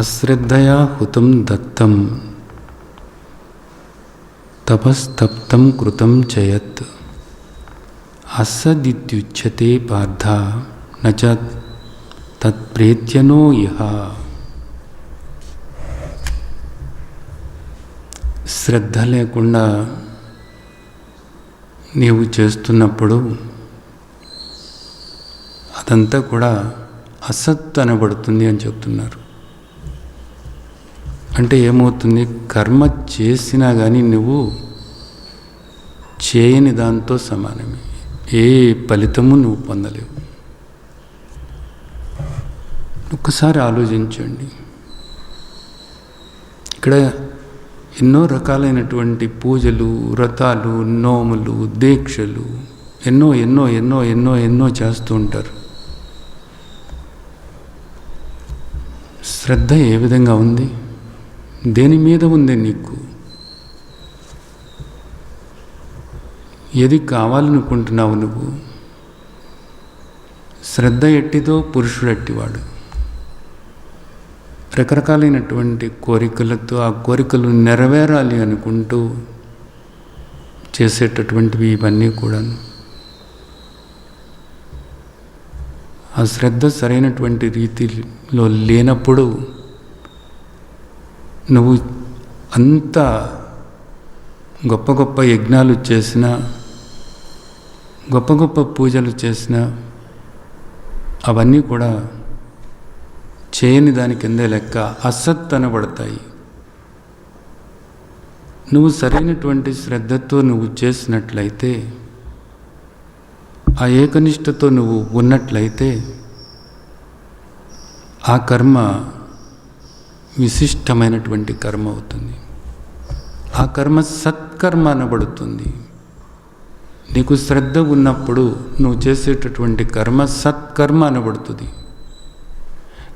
అశ్రద్ధయా హుతం దత్తం తపస్తప్తం కృతం చయత్ అసదిత్యుచ్యతే పార్థ నచ తత్ప్రేత్యనో ఇహ. శ్రద్ధ లేకుండా నీవు చేస్తున్నప్పుడు అదంతా కూడా అసత్ అనబడుతుంది అని చెప్తున్నారు. అంటే ఏమవుతుంది? కర్మ చేసినా కానీ నువ్వు చేయని దాంతో సమానమే. ఏ ఫలితము నువ్వు పొందలేవు. ఒక్కసారి ఆలోచించండి. ఇక్కడ ఎన్నో రకాలైనటువంటి పూజలు, వ్రతాలు, నోములు, దీక్షలు ఎన్నో ఎన్నో ఎన్నో ఎన్నో ఎన్నో చేస్తూ ఉంటారు. శ్రద్ధ ఏ విధంగా ఉంది? దేని మీద ఉంది నీకు? ఏది కావాలనుకుంటున్నావు నువ్వు? శ్రద్ధ ఎట్టిదో పురుషుడు ఎట్టివాడు. రకరకాలైనటువంటి కోరికలతో ఆ కోరికలు నెరవేరాలి అనుకుంటూ చేసేటటువంటివి ఇవన్నీ కూడాను. ఆ శ్రద్ధ సరైనటువంటి రీతిలో లేనప్పుడు నువ్వు అంత గొప్ప గొప్ప యజ్ఞాలు చేసినా, గొప్ప గొప్ప పూజలు చేసినా అవన్నీ కూడా చేయని దాని కిందే లెక్క, అసత్ అనబడతాయి. నువ్వు సరైనటువంటి శ్రద్ధతో నువ్వు చేసినట్లయితే, ఆ ఏకనిష్టతో నువ్వు ఉన్నట్లయితే ఆ కర్మ విశిష్టమైనటువంటి కర్మ అవుతుంది. ఆ కర్మ సత్కర్మ అనబడుతుంది. నీకు శ్రద్ధ ఉన్నప్పుడు నువ్వు చేసేటటువంటి కర్మ సత్కర్మ అనబడుతుంది.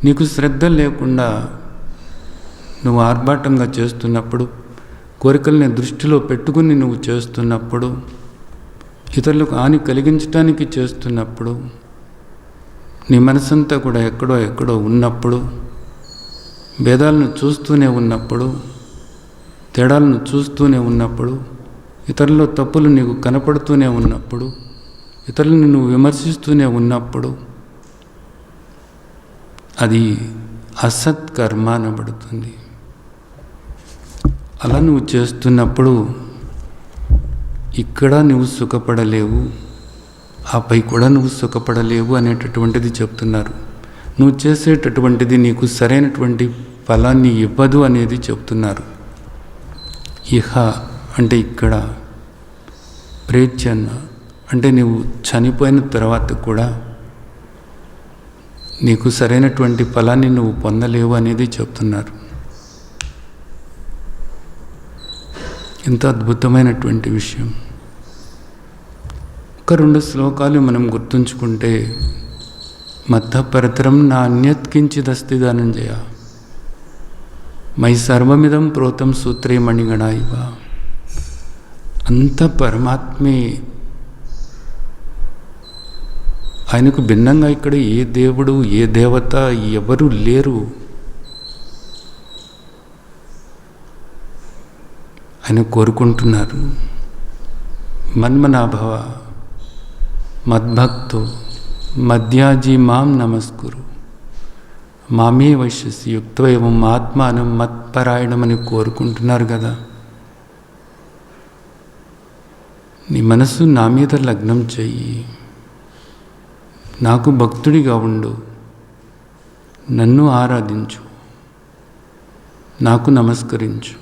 నీకు శ్రద్ధ లేకుండా నువ్వు ఆర్భాటంగా చేస్తున్నప్పుడు, కోరికల్ని దృష్టిలో పెట్టుకుని నువ్వు చేస్తున్నప్పుడు, ఇతరులకు హాని కలిగించడానికి చేస్తున్నప్పుడు, నీ మనసంతా కూడా ఎక్కడో ఎక్కడో ఉన్నప్పుడు, భేదాలను చూస్తూనే ఉన్నప్పుడు, తేడాలను చూస్తూనే ఉన్నప్పుడు, ఇతరుల తప్పులు నీకు కనపడుతూనే ఉన్నప్పుడు, ఇతరులను నువ్వు విమర్శిస్తూనే ఉన్నప్పుడు అది అసత్కర్మ అనబడుతుంది. అలా నువ్వు చేస్తున్నప్పుడు ఇక్కడ నువ్వు సుఖపడలేవు, ఆపై కూడా నువ్వు సుఖపడలేవు అనేటటువంటిది చెప్తున్నారు. నువ్వు చేసేటటువంటిది నీకు సరైనటువంటి ఫలాన్ని ఇవ్వదు అనేది చెప్తున్నారు. ఇహ అంటే ఇక్కడ, ప్రేత్యన్న అంటే నువ్వు చనిపోయిన తర్వాత కూడా నీకు సరైనటువంటి ఫలాన్ని నువ్వు పొందలేవు అనేది చెప్తున్నారు. ఎంత అద్భుతమైనటువంటి విషయం. ఒక 2 శ్లోకాలు మనం గుర్తుంచుకుంటే, మత్తపరతరం నా అన్యత్ కించిదస్తి ధనంజయ మై సర్వమిదం ప్రోతం సూత్రే మణిగణ ఇవ. అంత పరమాత్మే. ఆయనకు భిన్నంగా ఇక్కడ ఏ దేవుడు, ఏ దేవత, ఎవరు లేరు. ఆయన కోరుకుంటున్నారు, మన్మనాభవ మద్భక్తో మధ్యాజీ మాం నమస్కురు మామే వైశ్యసి యుక్తవేమం ఆత్మానం మత్పరాయణం అని కోరుకుంటున్నారు కదా. నీ మనసు నా మీద లగ్నం చెయ్యి, నాకు భక్తుడిగా ఉండు, నన్ను ఆరాధించు, నాకు నమస్కరించు.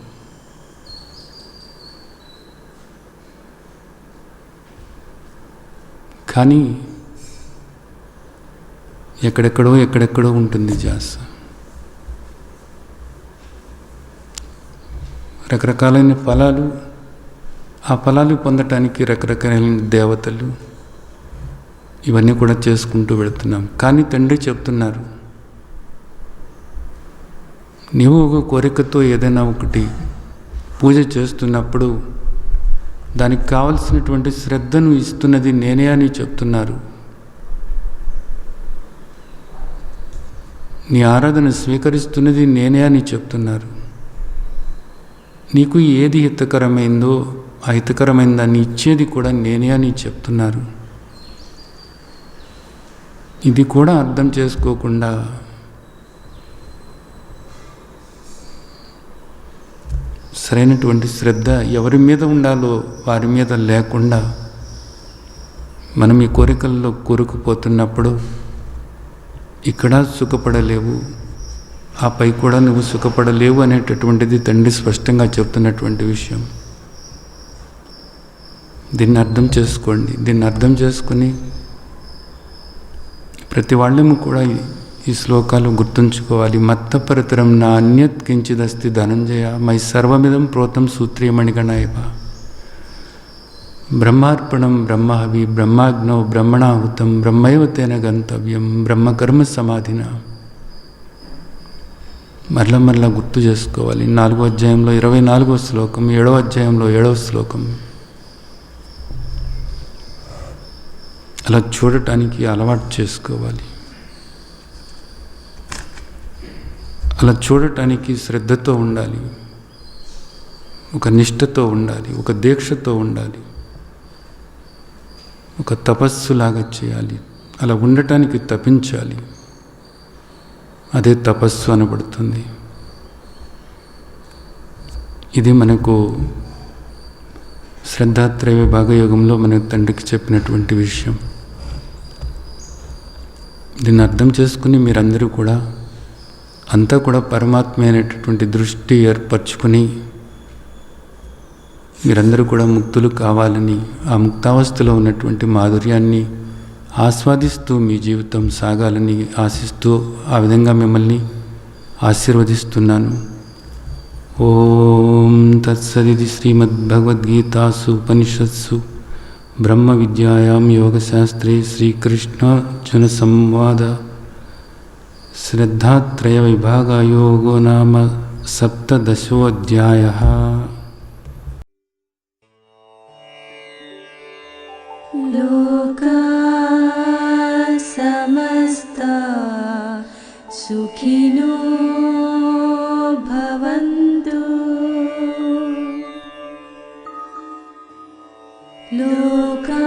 కానీ ఎక్కడెక్కడో ఉంటుంది ధ్యాస. రకరకాలైన ఫలాలు, ఆ ఫలాలు పొందటానికి రకరకాలైన దేవతలు, ఇవన్నీ కూడా చేసుకుంటూ వెళుతున్నాం. కానీ తండ్రి చెప్తున్నారు, నీవు ఒక కోరికతో ఏదైనా ఒకటి పూజ చేస్తున్నప్పుడు దానికి కావలసినటువంటి శ్రద్ధను ఇస్తున్నది నేనే అని చెప్తున్నారు. నీ ఆరాధన స్వీకరిస్తున్నది నేనే అని చెప్తున్నారు. నీకు ఏది హితకరమైందో ఆ హితకరమైన దాన్ని ఇచ్చేది కూడా నేనే అని చెప్తున్నారు. ఇది కూడా అర్థం చేసుకోకుండా సరైనటువంటి శ్రద్ధ ఎవరి మీద ఉండాలో వారి మీద లేకుండా మనం ఈ కోరికల్లో కూరుకుపోతున్నప్పుడు ఇక్కడ సుఖపడలేవు, ఆపై కూడా నువ్వు సుఖపడలేవు అనేటటువంటిది తండ్రి స్పష్టంగా చెప్తున్నటువంటి విషయం. దీన్ని అర్థం చేసుకోండి. దీన్ని అర్థం చేసుకుని ప్రతి వాళ్ళము కూడా ఈ శ్లోకాలు గుర్తుంచుకోవాలి. మత్తపరతరం నా అన్యత్ కించిదస్తి ధనంజయ మై సర్వమిదం ప్రోతం సూత్రీమణిగణ ఇవ. బ్రహ్మార్పణం బ్రహ్మహవి బ్రహ్మాగ్నో బ్రహ్మణాహుతం బ్రహ్మైవ తేన గంతవ్యం బ్రహ్మకర్మ సమాధిన. మరలా గుర్తు చేసుకోవాలి. 4వ అధ్యాయంలో 24వ శ్లోకం, 7వ అధ్యాయంలో 7వ శ్లోకం. అలా చూడటానికి అలవాటు చేసుకోవాలి. అలా చూడటానికి శ్రద్ధతో ఉండాలి, ఒక నిష్ఠతో ఉండాలి, ఒక దీక్షతో ఉండాలి, ఒక తపస్సులాగా చేయాలి. అలా ఉండటానికి తపించాలి. అదే తపస్సు అనబడుతుంది. ఇది మనకు శ్రద్ధాత్రయ భాగయోగంలో మన తండ్రికి చెప్పినటువంటి విషయం. దీన్ని అర్థం చేసుకుని మీరందరూ కూడా అంతా కూడా పరమాత్మ అనేటటువంటి దృష్టి ఏర్పరచుకుని మీరందరూ కూడా ముక్తులు కావాలని, ఆ ముక్తావస్థలో ఉన్నటువంటి మాధుర్యాన్ని ఆస్వాదిస్తూ మీ జీవితం సాగాలని ఆశిస్తూ ఆ విధంగా మిమ్మల్ని ఆశీర్వదిస్తున్నాను. ఓం తత్సదితి శ్రీమద్భగవద్గీతాసు ఉపనిషత్సు బ్రహ్మ విద్యాయాం యోగశాస్త్రే శ్రీకృష్ణార్జున సంవాద శ్రద్ధాత్రయ విభాగయోగో నామ 17వ లోకా సమస్తా సుఖినో భవంతు. లోకా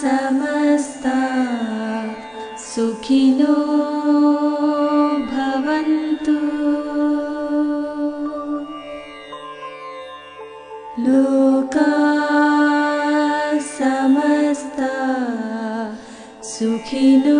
సమస్తా సుఖినో భవంతు. లోకా సమస్తా నేను